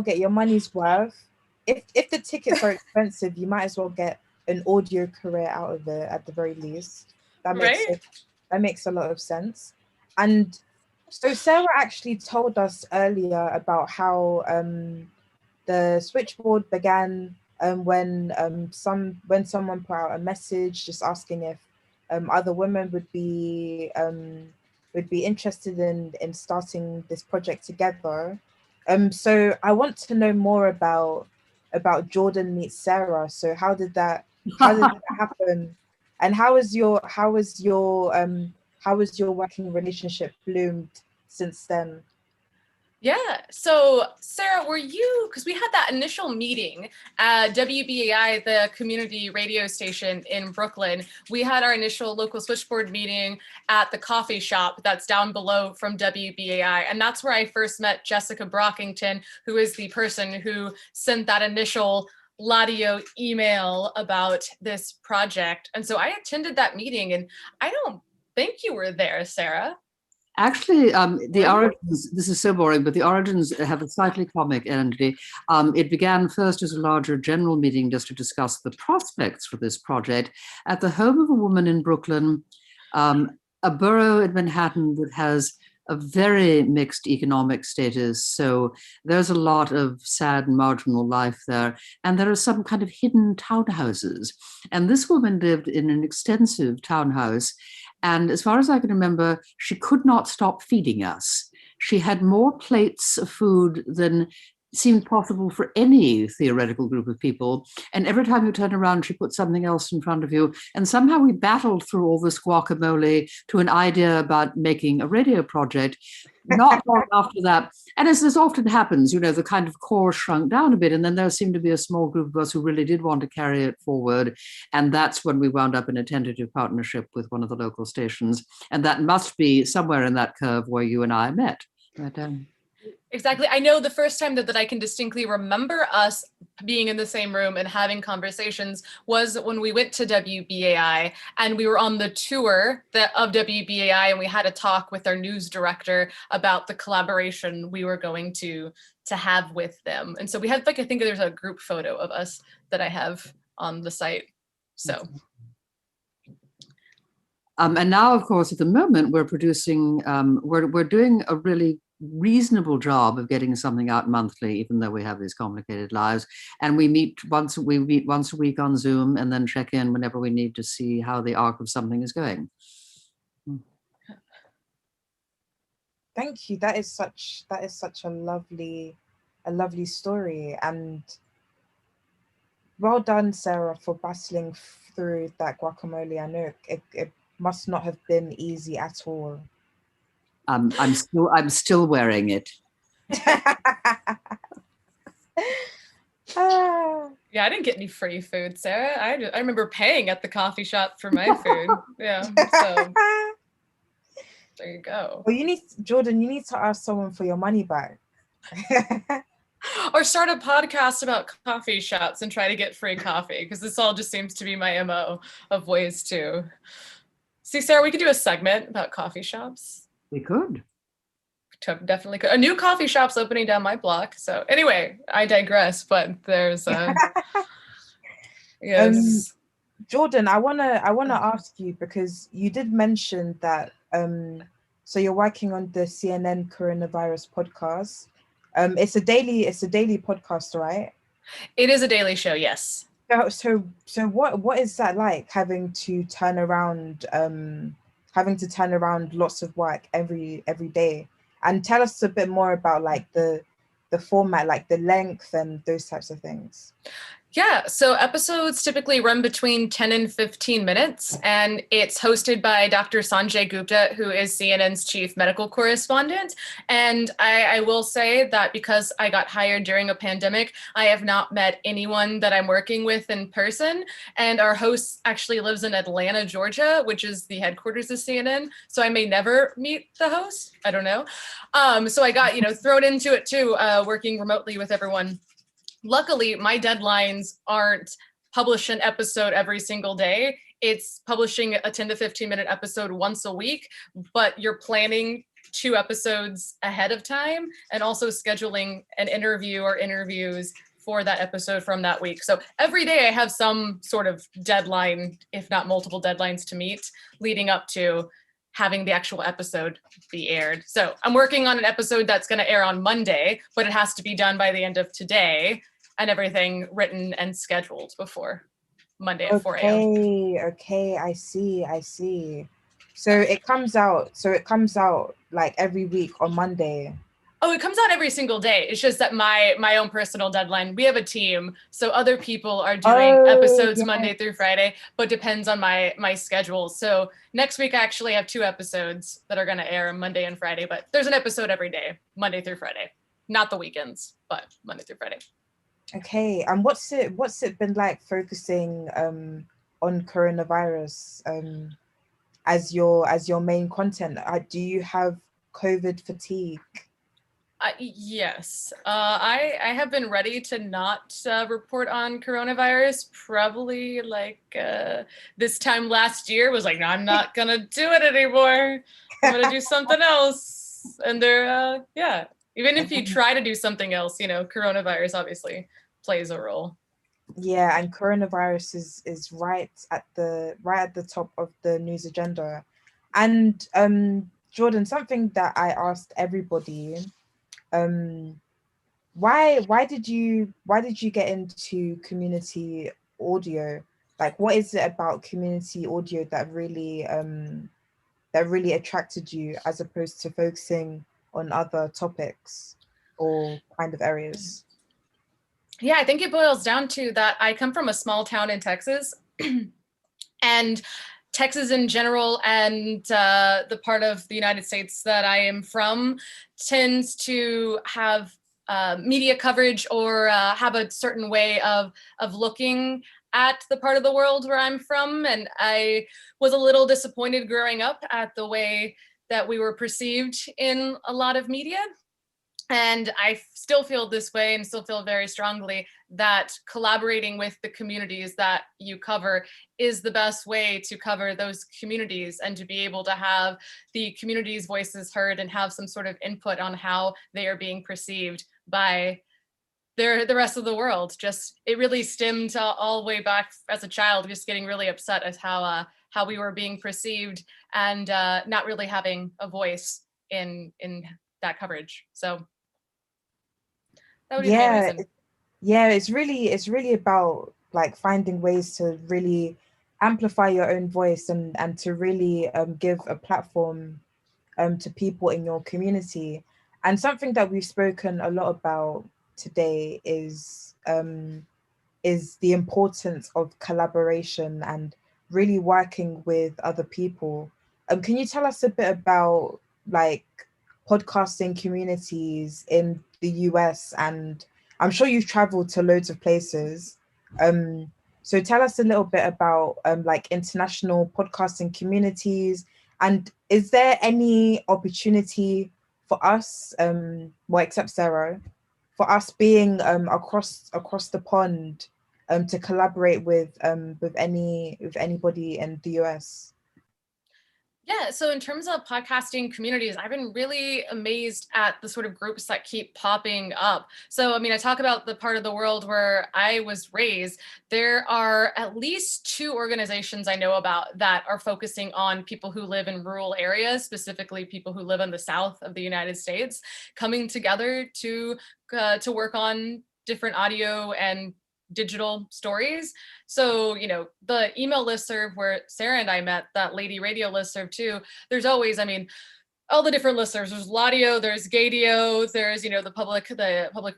get your money's worth. If the tickets are expensive, you might as well get an audio career out of it at the very least. That makes a lot of sense. And so Sarah actually told us earlier about how the switchboard began when someone put out a message just asking if other women would be interested in starting this project together. So I want to know more about Jordan meets Sarah. So how did that happen? And how was your working relationship bloomed since then? Yeah. So, Sarah, were you, because we had that initial meeting at WBAI, the community radio station in Brooklyn. We had our initial local switchboard meeting at the coffee shop that's down below from WBAI. And that's where I first met Jessica Brockington, who is the person who sent that initial Ladio email about this project. And so I attended that meeting, and I don't think you were there, Sarah. Actually, the origins, this is so boring, but the origins have a slightly comic entity. It began first as a larger general meeting just to discuss the prospects for this project at the home of a woman in Brooklyn, a borough in Manhattan that has a very mixed economic status. So there's a lot of sad and marginal life there. And there are some kind of hidden townhouses. And this woman lived in an extensive townhouse. And as far as I can remember, she could not stop feeding us. She had more plates of food than seemed possible for any theoretical group of people. And every time you turn around, she put something else in front of you. And somehow we battled through all this guacamole to an idea about making a radio project. Not long after that, and as this often happens, you know, the kind of core shrunk down a bit, and then there seemed to be a small group of us who really did want to carry it forward. And that's when we wound up in a tentative partnership with one of the local stations. And that must be somewhere in that curve where you and I met. But, exactly. I know the first time that I can distinctly remember us being in the same room and having conversations was when we went to WBAI and we were on the tour of WBAI, and we had a talk with our news director about the collaboration we were going to have with them. And so we had, like, I think there's a group photo of us that I have on the site. So. And now, of course, at the moment, we're producing, we're doing a really reasonable job of getting something out monthly, even though we have these complicated lives. And we meet once a week on Zoom, and then check in whenever we need to see how the arc of something is going. Thank you. That is such a lovely story, and well done, Sarah, for battling through that guacamole. I know it must not have been easy at all. I'm still wearing it. Yeah, I didn't get any free food, Sarah. I remember paying at the coffee shop for my food. Yeah, so there you go. Well, Jordan, you need to ask someone for your money back. Or start a podcast about coffee shops and try to get free coffee, because this all just seems to be my MO of ways to. See, Sarah, we could do a segment about coffee shops. We could. Definitely could. A new coffee shop's opening down my block. So anyway, I digress, but there's yes. Jordan, I wanna ask you, because you did mention that so you're working on the CNN coronavirus podcast. It's a daily podcast, right? It is a daily show, yes. So what is that like, having to turn around lots of work every day? And tell us a bit more about like the format, like the length and those types of things. Yeah, so episodes typically run between 10 and 15 minutes, and it's hosted by Dr. Sanjay Gupta, who is CNN's chief medical correspondent. And I will say that because I got hired during a pandemic, I have not met anyone that I'm working with in person. And our host actually lives in Atlanta, Georgia, which is the headquarters of CNN. So I may never meet the host. I don't know. So I got, thrown into it too, working remotely with everyone. Luckily, my deadlines aren't publish an episode every single day. It's publishing a 10 to 15 minute episode once a week, but you're planning 2 episodes ahead of time and also scheduling an interview or interviews for that episode from that week. So every day I have some sort of deadline, if not multiple deadlines to meet, leading up to having the actual episode be aired. So I'm working on an episode that's going to air on Monday, but it has to be done by the end of today and everything written and scheduled before Monday at 4 a.m. Okay, I see. So it comes out like every week on Monday. Oh, it comes out every single day. It's just that my own personal deadline, we have a team, so other people are doing episodes Monday through Friday, but depends on my schedule. So next week I actually have 2 episodes that are going to air Monday and Friday, but there's an episode every day, Monday through Friday. Not the weekends, but Monday through Friday. Okay, and what's it been like focusing on coronavirus as your main content? Do you have COVID fatigue? Yes, I have been ready to not report on coronavirus probably like this time last year. Was like, no, I'm not gonna do it anymore. I'm gonna do something else. And they're even if you try to do something else, coronavirus obviously plays a role. Yeah, and coronavirus is right at the top of the news agenda. And Jordan, something that I asked everybody, why did you get into community audio? Like, what is it about community audio that really attracted you, as opposed to focusing on other topics or kind of areas? Yeah, I think it boils down to that I come from a small town in Texas, and Texas in general, and the part of the United States that I am from, tends to have media coverage or have a certain way of looking at the part of the world where I'm from. And I was a little disappointed growing up at the way that we were perceived in a lot of media. And I still feel this way, and still feel very strongly that collaborating with the communities that you cover is the best way to cover those communities, and to be able to have the communities' voices heard and have some sort of input on how they are being perceived by the rest of the world. Just, it really stemmed all the way back as a child, just getting really upset at how we were being perceived, and not really having a voice in that coverage. So that would be the main reason. Yeah, it's really about like finding ways to really amplify your own voice and to really give a platform to people in your community. And something that we've spoken a lot about today is the importance of collaboration and really working with other people. Can you tell us a bit about like podcasting communities in the US? And I'm sure you've traveled to loads of places. So tell us a little bit about like international podcasting communities, and is there any opportunity for us, well, except Sarah, for us being across the pond, to collaborate with anybody in the US? Yeah, so in terms of podcasting communities, I've been really amazed at the sort of groups that keep popping up. So, I mean, I talk about the part of the world where I was raised. There are at least 2 organizations I know about that are focusing on people who live in rural areas, specifically people who live in the south of the United States, coming together to work on different audio and digital stories. So, you know, the email listserv where Sarah and I met, that Lady Radio listserv too, there's always, I mean, all the different listservs. There's Ladio, there's Gadio, there's, you know, the public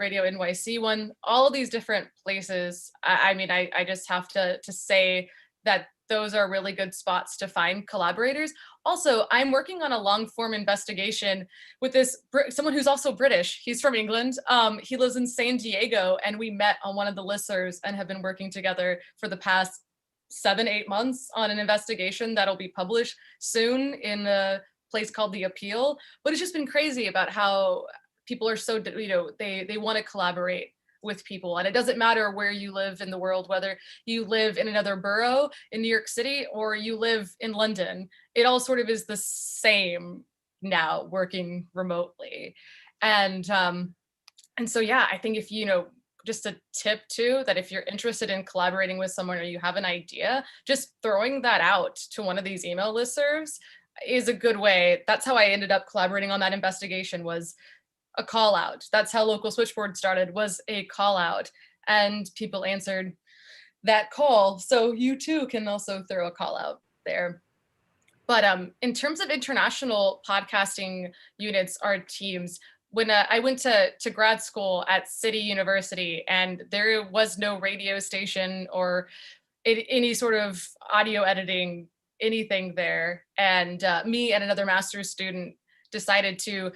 radio NYC one, all of these different places. I mean, I just have to say that those are really good spots to find collaborators. Also, I'm working on a long form investigation with someone who's also British. He's from England. He lives in San Diego, and we met on one of the listservs and have been working together for the past 7-8 months on an investigation that'll be published soon in a place called The Appeal. But it's just been crazy about how people are so, you know, they want to collaborate with people. And it doesn't matter where you live in the world, whether you live in another borough in New York City or you live in London, it all sort of is the same now, working remotely. And so, yeah, I think if, you know, just a tip too, that if you're interested in collaborating with someone or you have an idea, just throwing that out to one of these email listservs is a good way. That's how I ended up collaborating on that investigation, was a call out. That's how Local Switchboard started, was a call out, and people answered that call. So you too can also throw a call out there. But in terms of international podcasting units or teams, when I went to grad school at City University, and there was no radio station or any sort of audio editing, anything there. And me and another master's student decided to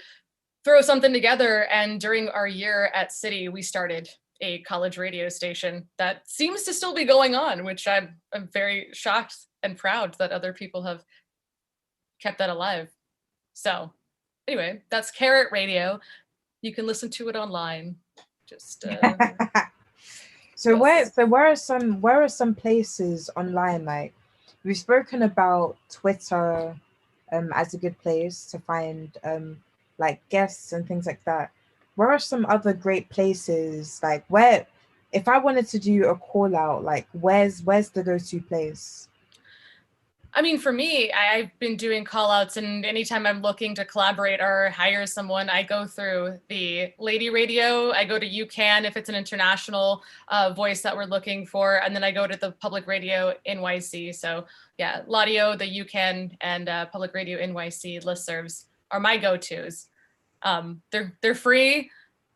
throw something together. And during our year at City, we started a college radio station that seems to still be going on, which I'm very shocked and proud that other people have kept that alive. So anyway, that's Carrot Radio. You can listen to it online. Just So where are some places online? Like, we've spoken about Twitter as a good place to find like guests and things like that. Where are some other great places, like where, if I wanted to do a call out, like where's the go-to place? I mean, for me, I've been doing call outs, and anytime I'm looking to collaborate or hire someone, I go through the Lady Radio. I go to UCAN if it's an international voice that we're looking for. And then I go to the Public Radio NYC. So yeah, Ladio, the UCAN, and Public Radio NYC listservs are my go-tos. They're free.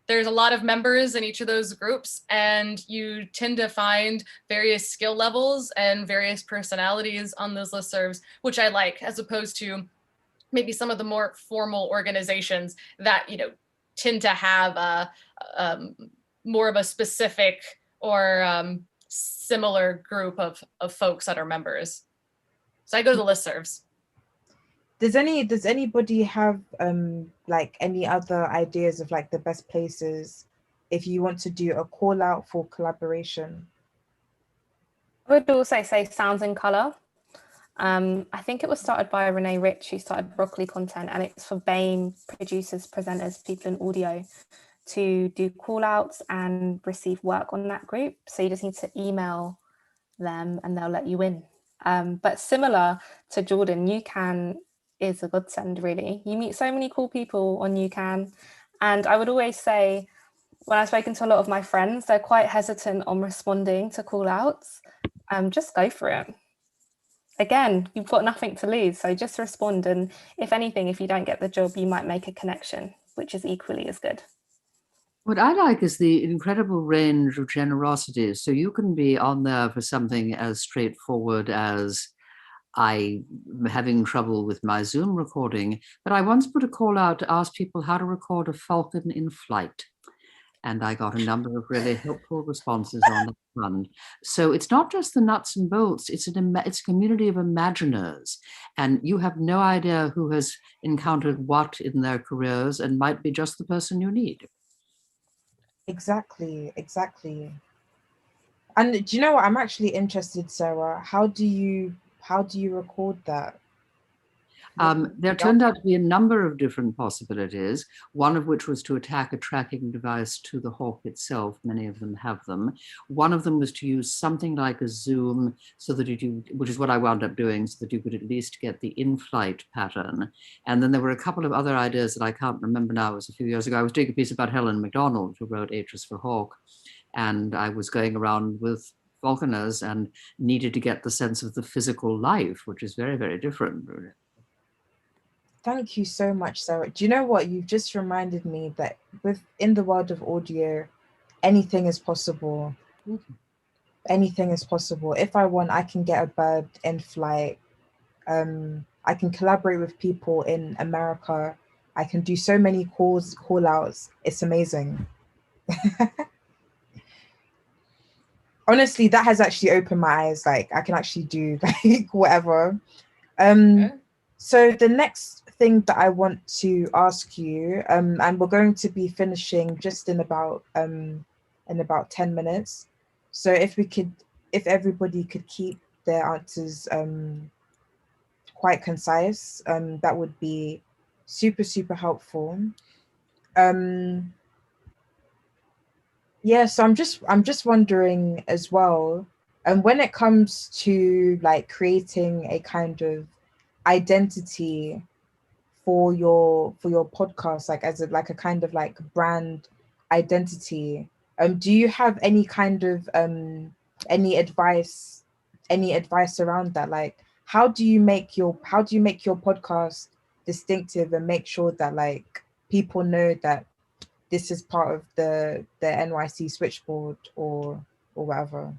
There's a lot of members in each of those groups, and you tend to find various skill levels and various personalities on those listservs, which I like, as opposed to maybe some of the more formal organizations that, you know, tend to have a more of a specific or similar group of folks that are members. So I go to the listservs. Does anybody have like any other ideas of like the best places if you want to do a call out for collaboration? I would also say Sounds in Colour. I think it was started by Renee Rich, who started Broccoli Content, and it's for BAME producers, presenters, people in audio to do call outs and receive work on that group. So you just need to email them and they'll let you in. But similar to Jordan, you can is a godsend, really. You meet so many cool people on UCAN. And I would always say, when I've spoken to a lot of my friends, they're quite hesitant on responding to call outs. Just go for it. Again, you've got nothing to lose, so just respond. And if anything, if you don't get the job, you might make a connection, which is equally as good. What I like is the incredible range of generosity. So you can be on there for something as straightforward as I'm having trouble with my Zoom recording, but I once put a call out to ask people how to record a falcon in flight. And I got a number of really helpful responses on that front. So it's not just the nuts and bolts, it's a community of imaginers. And you have no idea who has encountered what in their careers and might be just the person you need. Exactly. And do you know what? I'm actually interested, Sarah. How do you record that? There turned out to be a number of different possibilities, one of which was to attack a tracking device to the hawk itself. Many of them have them. One of them was to use something like a Zoom, so that which is what I wound up doing, so that you could at least get the in-flight pattern. And then there were a couple of other ideas that I can't remember now. It was a few years ago. I was doing a piece about Helen Macdonald, who wrote H is for Hawk. And I was going around with falconers and needed to get the sense of the physical life, which is very, very different. Thank you so much, Sarah. Do you know what? You've just reminded me that in the world of audio, anything is possible. Anything is possible. If I want, I can get a bird in flight. I can collaborate with people in America. I can do so many call outs. It's amazing. Honestly, that has actually opened my eyes. Like, I can actually do like whatever. So the next thing that I want to ask you, and we're going to be finishing just in about 10 minutes. So if everybody could keep their answers quite concise, that would be super, super helpful. Yeah, so I'm just wondering as well, and when it comes to like creating a kind of identity for your podcast, like as a kind of like brand identity, do you have any kind of any advice around that? Like how do you make your podcast distinctive and make sure that like people know that this is part of the NYC switchboard or whatever?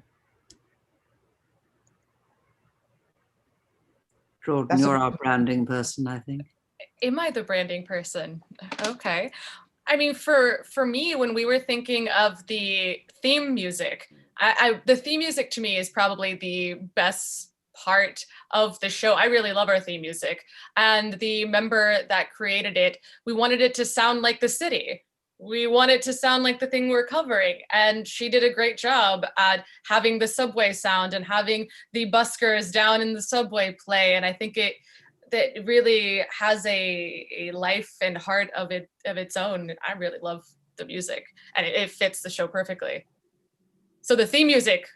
Jordan, you're our branding person, I think. Am I the branding person? Okay. I mean, for me, when we were thinking of the theme music, the theme music to me is probably the best part of the show. I really love our theme music. And the member that created it, we wanted it to sound like the city. We want it to sound like the thing we're covering. And she did a great job at having the subway sound and having the buskers down in the subway play. And I think that really has a life and heart of its own. I really love the music and it fits the show perfectly. So the theme music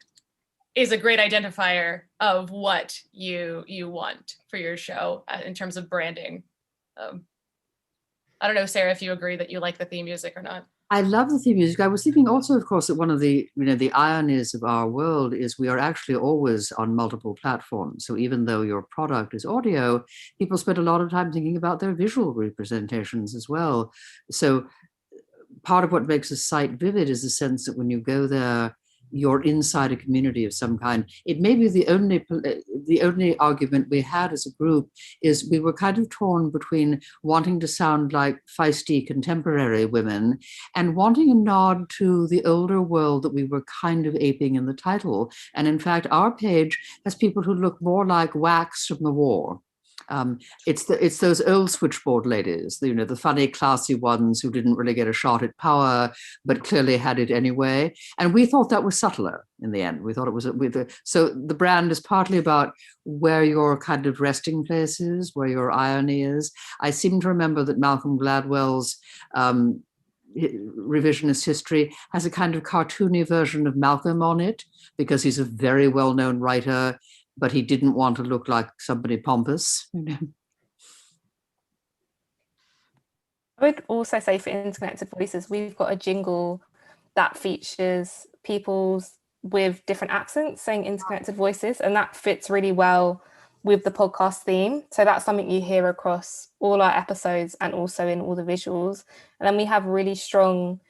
is a great identifier of what you want for your show in terms of branding. I don't know, Sarah, if you agree that you like the theme music or not. I love the theme music. I was thinking also, of course, that one of the ironies of our world is we are actually always on multiple platforms. So even though your product is audio, people spend a lot of time thinking about their visual representations as well. So part of what makes a site vivid is the sense that when you go there, you're inside a community of some kind. It may be the only argument we had as a group is we were kind of torn between wanting to sound like feisty contemporary women and wanting a nod to the older world that we were kind of aping in the title. And in fact, our page has people who look more like wax from the war. It's those old switchboard ladies, the funny, classy ones who didn't really get a shot at power, but clearly had it anyway. And we thought that was subtler in the end. We thought it was so the brand is partly about where your kind of resting place is, where your irony is. I seem to remember that Malcolm Gladwell's revisionist history has a kind of cartoony version of Malcolm on it because he's a very well-known writer, but he didn't want to look like somebody pompous. I would also say for Interconnected Voices, we've got a jingle that features people's with different accents saying interconnected voices, and that fits really well with the podcast theme. So that's something you hear across all our episodes and also in all the visuals. And then we have really strong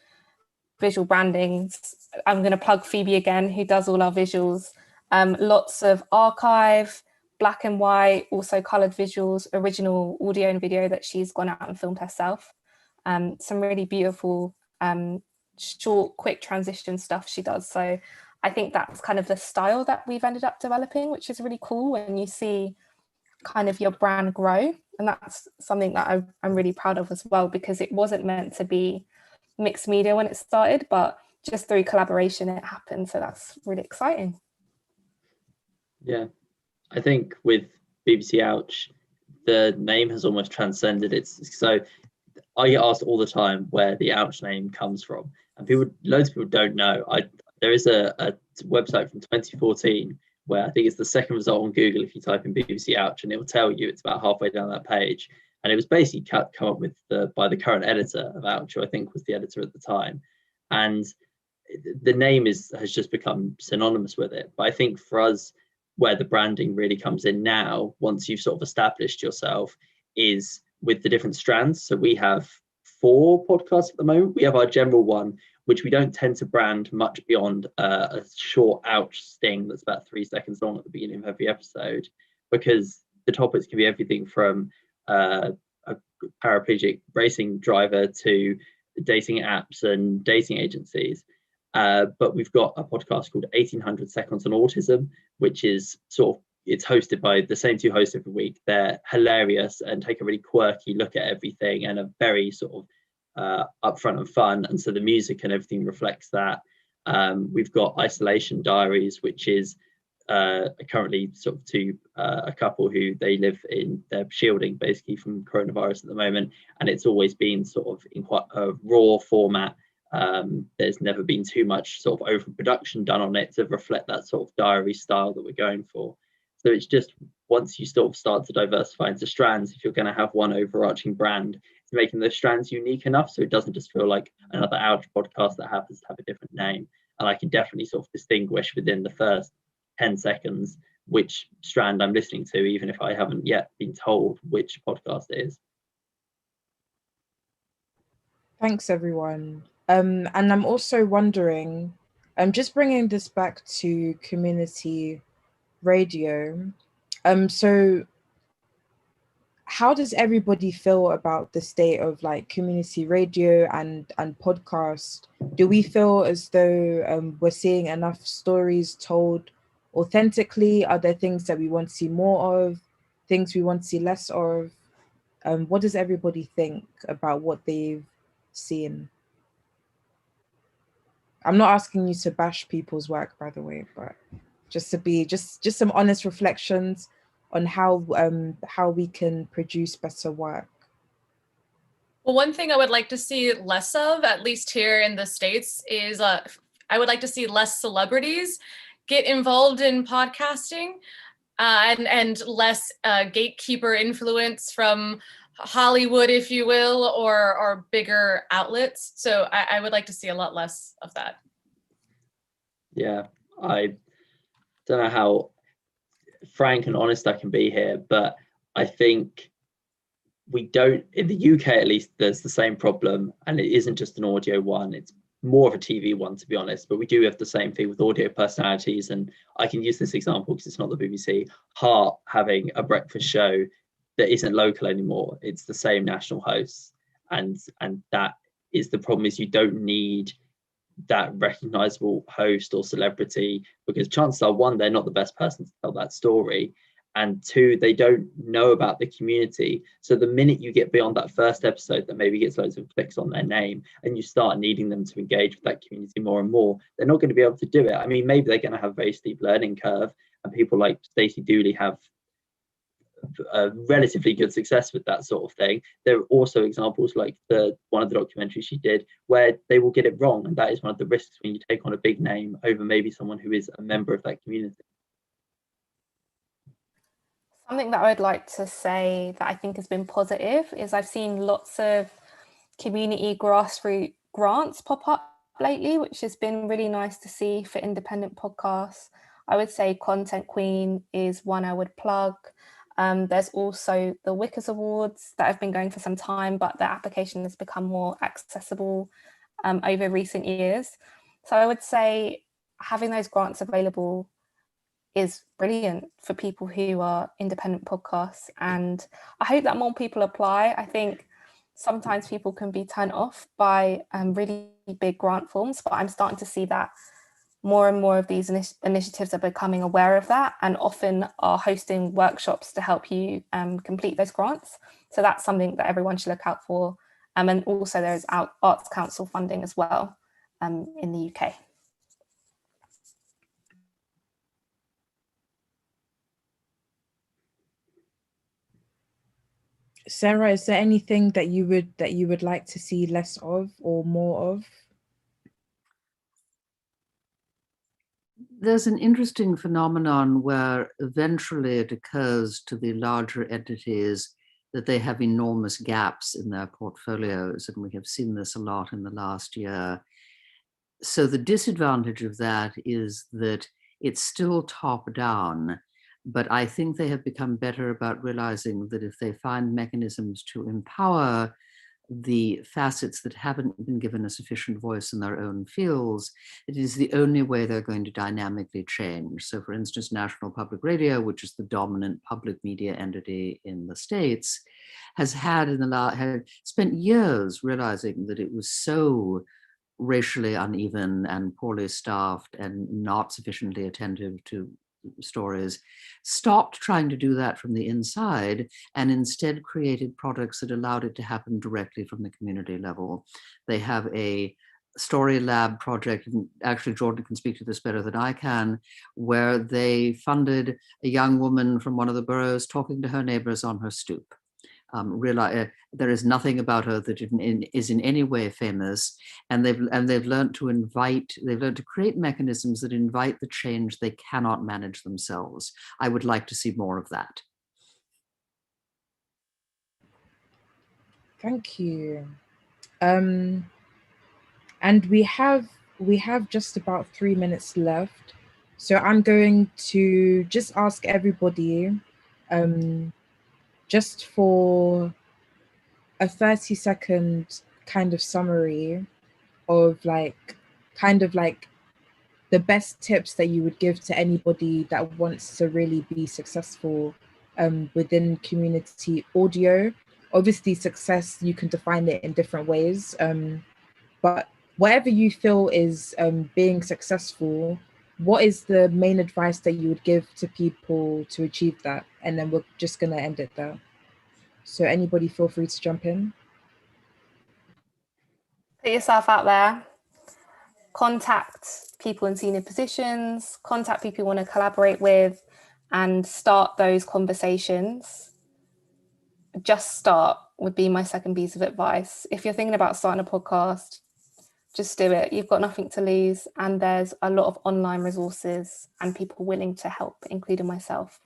visual brandings. I'm going to plug Phoebe again, who does all our visuals. Lots of archive, black and white, also coloured visuals, original audio and video that she's gone out and filmed herself. Some really beautiful, short, quick transition stuff she does. So I think that's kind of the style that we've ended up developing, which is really cool when you see kind of your brand grow. And that's something that I'm really proud of as well, because it wasn't meant to be mixed media when it started, but just through collaboration it happened. So that's really exciting. Yeah, I think with BBC Ouch, the name has almost transcended its. So I get asked all the time where the Ouch name comes from, and loads of people don't know. There is a website from 2014 where I think it's the second result on Google if you type in BBC Ouch, and it will tell you it's about halfway down that page. And it was basically come up with by the current editor of Ouch, who I think was the editor at the time. And the name has just become synonymous with it. But I think for us, where the branding really comes in now, once you've sort of established yourself, is with the different strands. So we have 4 podcasts at the moment. We have our general one, which we don't tend to brand much beyond a short ouch sting that's about 3 seconds long at the beginning of every episode, because the topics can be everything from a paraplegic racing driver to dating apps and dating agencies. But we've got a podcast called 1800 Seconds on Autism, which is it's hosted by the same 2 hosts every week. They're hilarious and take a really quirky look at everything and are very sort of upfront and fun. And so the music and everything reflects that. We've got Isolation Diaries, which is currently sort of to a couple who they're shielding basically from coronavirus at the moment. And it's always been sort of in quite a raw format. There's never been too much sort of overproduction done on it to reflect that sort of diary style that we're going for. So it's just, once you sort of start to diversify into strands, if you're going to have one overarching brand, it's making those strands unique enough so it doesn't just feel like another Ouch podcast that happens to have a different name. And I can definitely sort of distinguish within the first 10 seconds which strand I'm listening to, even if I haven't yet been told which podcast it is. Thanks, everyone. And I'm also wondering, just bringing this back to community radio. So how does everybody feel about the state of like community radio and podcast? Do we feel as though we're seeing enough stories told authentically? Are there things that we want to see more of, things we want to see less of? What does everybody think about what they've seen? I'm not asking you to bash people's work, by the way, but just to be just some honest reflections on how we can produce better work. Well, one thing I would like to see less of, at least here in the States, is I would like to see less celebrities get involved in podcasting, and less gatekeeper influence from Hollywood, if you will, or bigger outlets. So I would like to see a lot less of that. Yeah, I don't know how frank and honest I can be here, but I think we don't, in the UK at least, there's the same problem, and it isn't just an audio one, it's more of a TV one, to be honest, but we do have the same thing with audio personalities. And I can use this example because it's not the BBC. Heart having a breakfast show that isn't local anymore, it's the same national hosts, and that is the problem, is you don't need that recognizable host or celebrity, because chances are, 1, they're not the best person to tell that story, and 2, they don't know about the community. So the minute you get beyond that first episode that maybe gets loads of clicks on their name, and you start needing them to engage with that community more and more, they're not going to be able to do it. I mean, maybe they're going to have a very steep learning curve, and people like Stacey Dooley have relatively good success with that sort of thing. There are also examples like one of the documentaries she did where they will get it wrong, and that is one of the risks when you take on a big name over maybe someone who is a member of that community. Something that I would like to say that I think has been positive is I've seen lots of community grassroots grants pop up lately, which has been really nice to see for independent podcasts. I would say Content Queen is one I would plug. There's also the Wickers Awards that have been going for some time, but the application has become more accessible over recent years. So I would say having those grants available is brilliant for people who are independent podcasts. And I hope that more people apply. I think sometimes people can be turned off by really big grant forms, but I'm starting to see that more and more of these initiatives are becoming aware of that and often are hosting workshops to help you complete those grants. So that's something that everyone should look out for. And also there's Arts Council funding as well in the UK. Sarah, is there anything that you would like to see less of or more of? There's an interesting phenomenon where eventually it occurs to the larger entities that they have enormous gaps in their portfolios, and we have seen this a lot in the last year. So the disadvantage of that is that it's still top down, but I think they have become better about realizing that if they find mechanisms to empower the facets that haven't been given a sufficient voice in their own fields, it is the only way they're going to dynamically change. So for instance, National Public Radio, which is the dominant public media entity in the States, has spent years realizing that it was so racially uneven and poorly staffed and not sufficiently attentive to stories, stopped trying to do that from the inside and instead created products that allowed it to happen directly from the community level. They have a Story Lab project, and actually Jordan can speak to this better than I can, where they funded a young woman from one of the boroughs talking to her neighbors on her stoop. There is nothing about her that is in any way famous, and they've learned to create mechanisms that invite the change they cannot manage themselves. I would like to see more of that. Thank you. And we have just about 3 minutes left, so I'm going to just ask everybody just for a 30-second kind of summary of kind of the best tips that you would give to anybody that wants to really be successful within community audio. Obviously, success, you can define it in different ways, but whatever you feel is being successful, what is the main advice that you would give to people to achieve that? And then we're just going to end it there. So anybody feel free to jump in. Put yourself out there, contact people in senior positions, contact people you want to collaborate with, and start those conversations. Just start would be my second piece of advice. If you're thinking about starting a podcast, just do it. You've got nothing to lose, and there's a lot of online resources and people willing to help, including myself.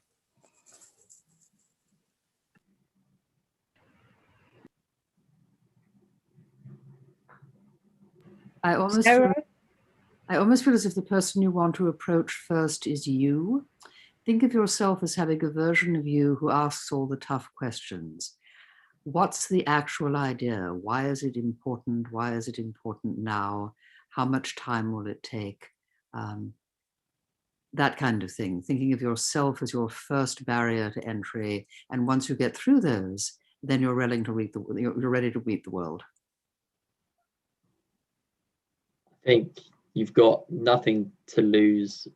I almost feel as if the person you want to approach first is you. Think of yourself as having a version of you who asks all the tough questions. What's the actual idea? Why is it important? Why is it important now? How much time will it take? That kind of thing. Thinking of yourself as your first barrier to entry. And once you get through those, then you're ready to meet the world. I think you've got nothing to lose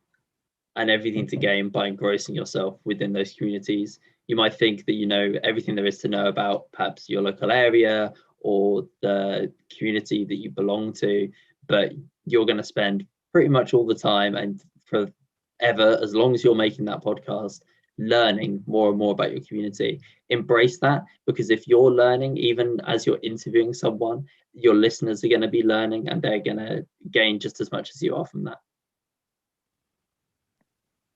and everything to gain by engrossing yourself within those communities. You might think that you know everything there is to know about perhaps your local area or the community that you belong to, but you're going to spend pretty much all the time and forever, as long as you're making that podcast, learning more and more about your community. Embrace that, because if you're learning, even as you're interviewing someone, your listeners are going to be learning and they're going to gain just as much as you are from that.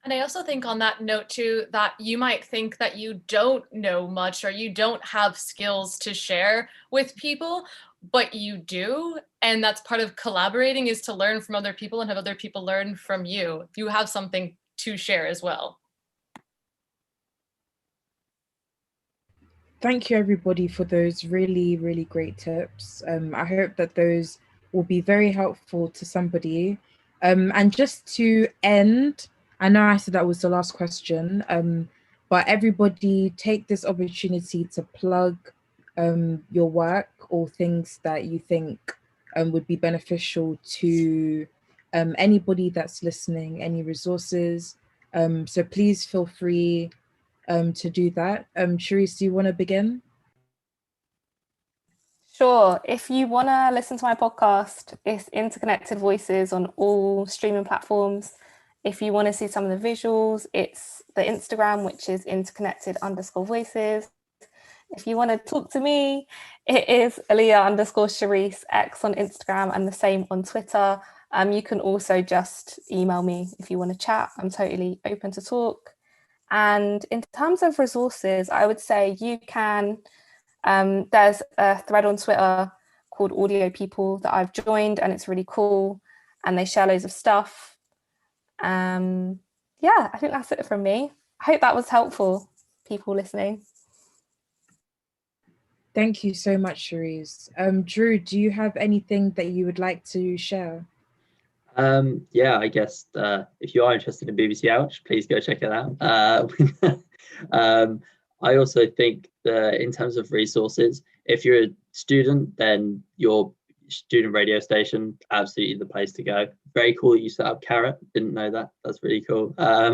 And I also think on that note too, that you might think that you don't know much or you don't have skills to share with people, but you do. And that's part of collaborating, is to learn from other people and have other people learn from you. You have something to share as well. Thank you, everybody, for those really, really great tips. I hope that those will be very helpful to somebody. And just to end, I know I said that was the last question, but everybody take this opportunity to plug your work or things that you think would be beneficial to anybody that's listening, any resources. So please feel free to do that. Charisse, do you want to begin? Sure. If you want to listen to my podcast, it's Interconnected Voices on all streaming platforms. If you want to see some of the visuals, it's the Instagram, which is interconnected_voices. If you want to talk to me, it is Aaliyah_Charisse X on Instagram and the same on Twitter. You can also just email me if you want to chat. I'm totally open to talk. And in terms of resources, I would say you can, there's a thread on Twitter called Audio People that I've joined, and it's really cool. And they share loads of stuff. Yeah, I think that's it from me. I hope that was helpful, people listening. Thank you so much, Charisse. Drew, do you have anything that you would like to share? Yeah, I guess if you are interested in BBC Ouch, please go check it out. I also think that in terms of resources, if you're a student, then your student radio station, absolutely the place to go. Very cool that you set up Carrot. Didn't know that. That's really cool. I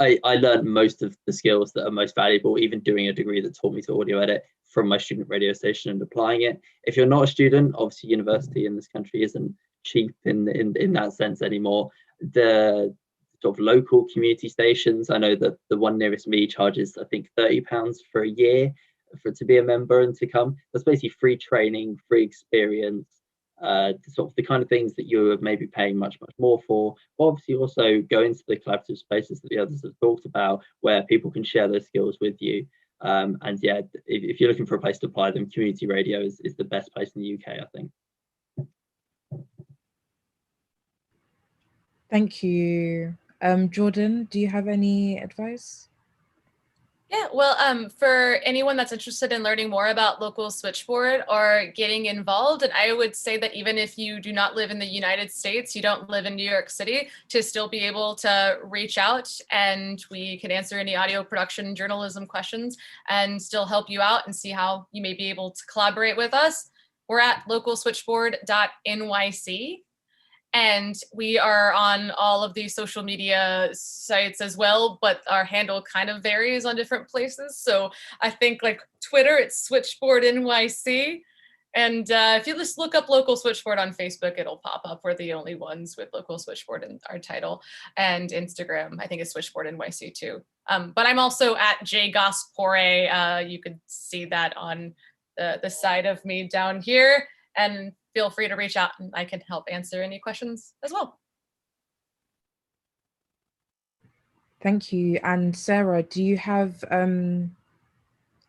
learned most of the skills that are most valuable, even doing a degree that taught me to audio edit, from my student radio station and applying it. If you're not a student, obviously university in this country isn't cheap in that sense anymore. The sort of local community stations, I know that the one nearest me charges, I think, £30 for a year to be a member and to come. That's basically free training, free experience, sort of the kind of things that you are maybe paying much more for. But obviously also go into the collaborative spaces that the others have talked about, where people can share those skills with you. And yeah, if you're looking for a place to apply them, community radio is the best place in the UK, I think. Thank you. Jordan, do you have any advice? Yeah, well, for anyone that's interested in learning more about local switchboard or getting involved, and I would say that even if you do not live in the United States, you don't live in New York City, to still be able to reach out, and we can answer any audio production journalism questions and still help you out and see how you may be able to collaborate with us. We're at localswitchboard.nyc. And we are on all of these social media sites as well, but our handle kind of varies on different places. So I think like Twitter, it's Switchboard NYC. And if you just look up Local Switchboard on Facebook, it'll pop up. We're the only ones with Local Switchboard in our title. And Instagram, I think, is Switchboard NYC too. But I'm also at jgospore. You could see that on the side of me down here. And feel free to reach out and I can help answer any questions as well. Thank you. And Sarah, do you have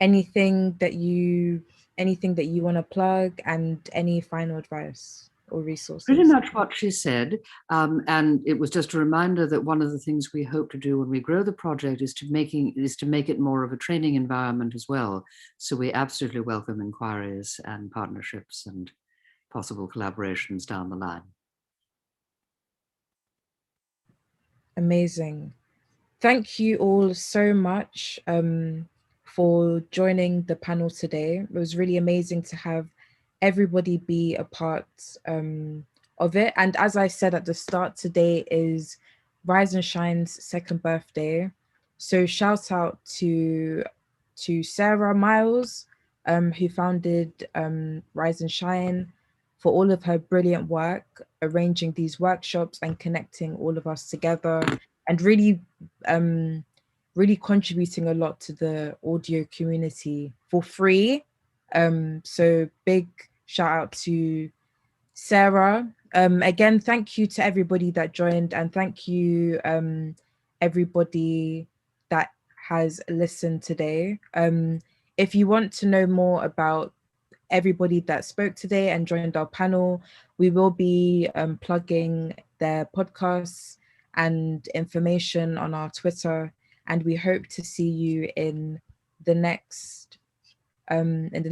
anything that you want to plug, and any final advice or resources? Pretty much what she said. And it was just a reminder that one of the things we hope to do when we grow the project is to make it more of a training environment as well. So we absolutely welcome inquiries and partnerships and possible collaborations down the line. Amazing. Thank you all so much for joining the panel today. It was really amazing to have everybody be a part of it. And as I said at the start, today is Rise and Shine's second birthday. So shout out to Sarah Miles, who founded Rise and Shine, for all of her brilliant work, arranging these workshops and connecting all of us together, and really contributing a lot to the audio community for free. So big shout out to Sarah. Again, thank you to everybody that joined, and thank you everybody that has listened today. If you want to know more about everybody that spoke today and joined our panel. We will be plugging their podcasts and information on our Twitter, and we hope to see you in the next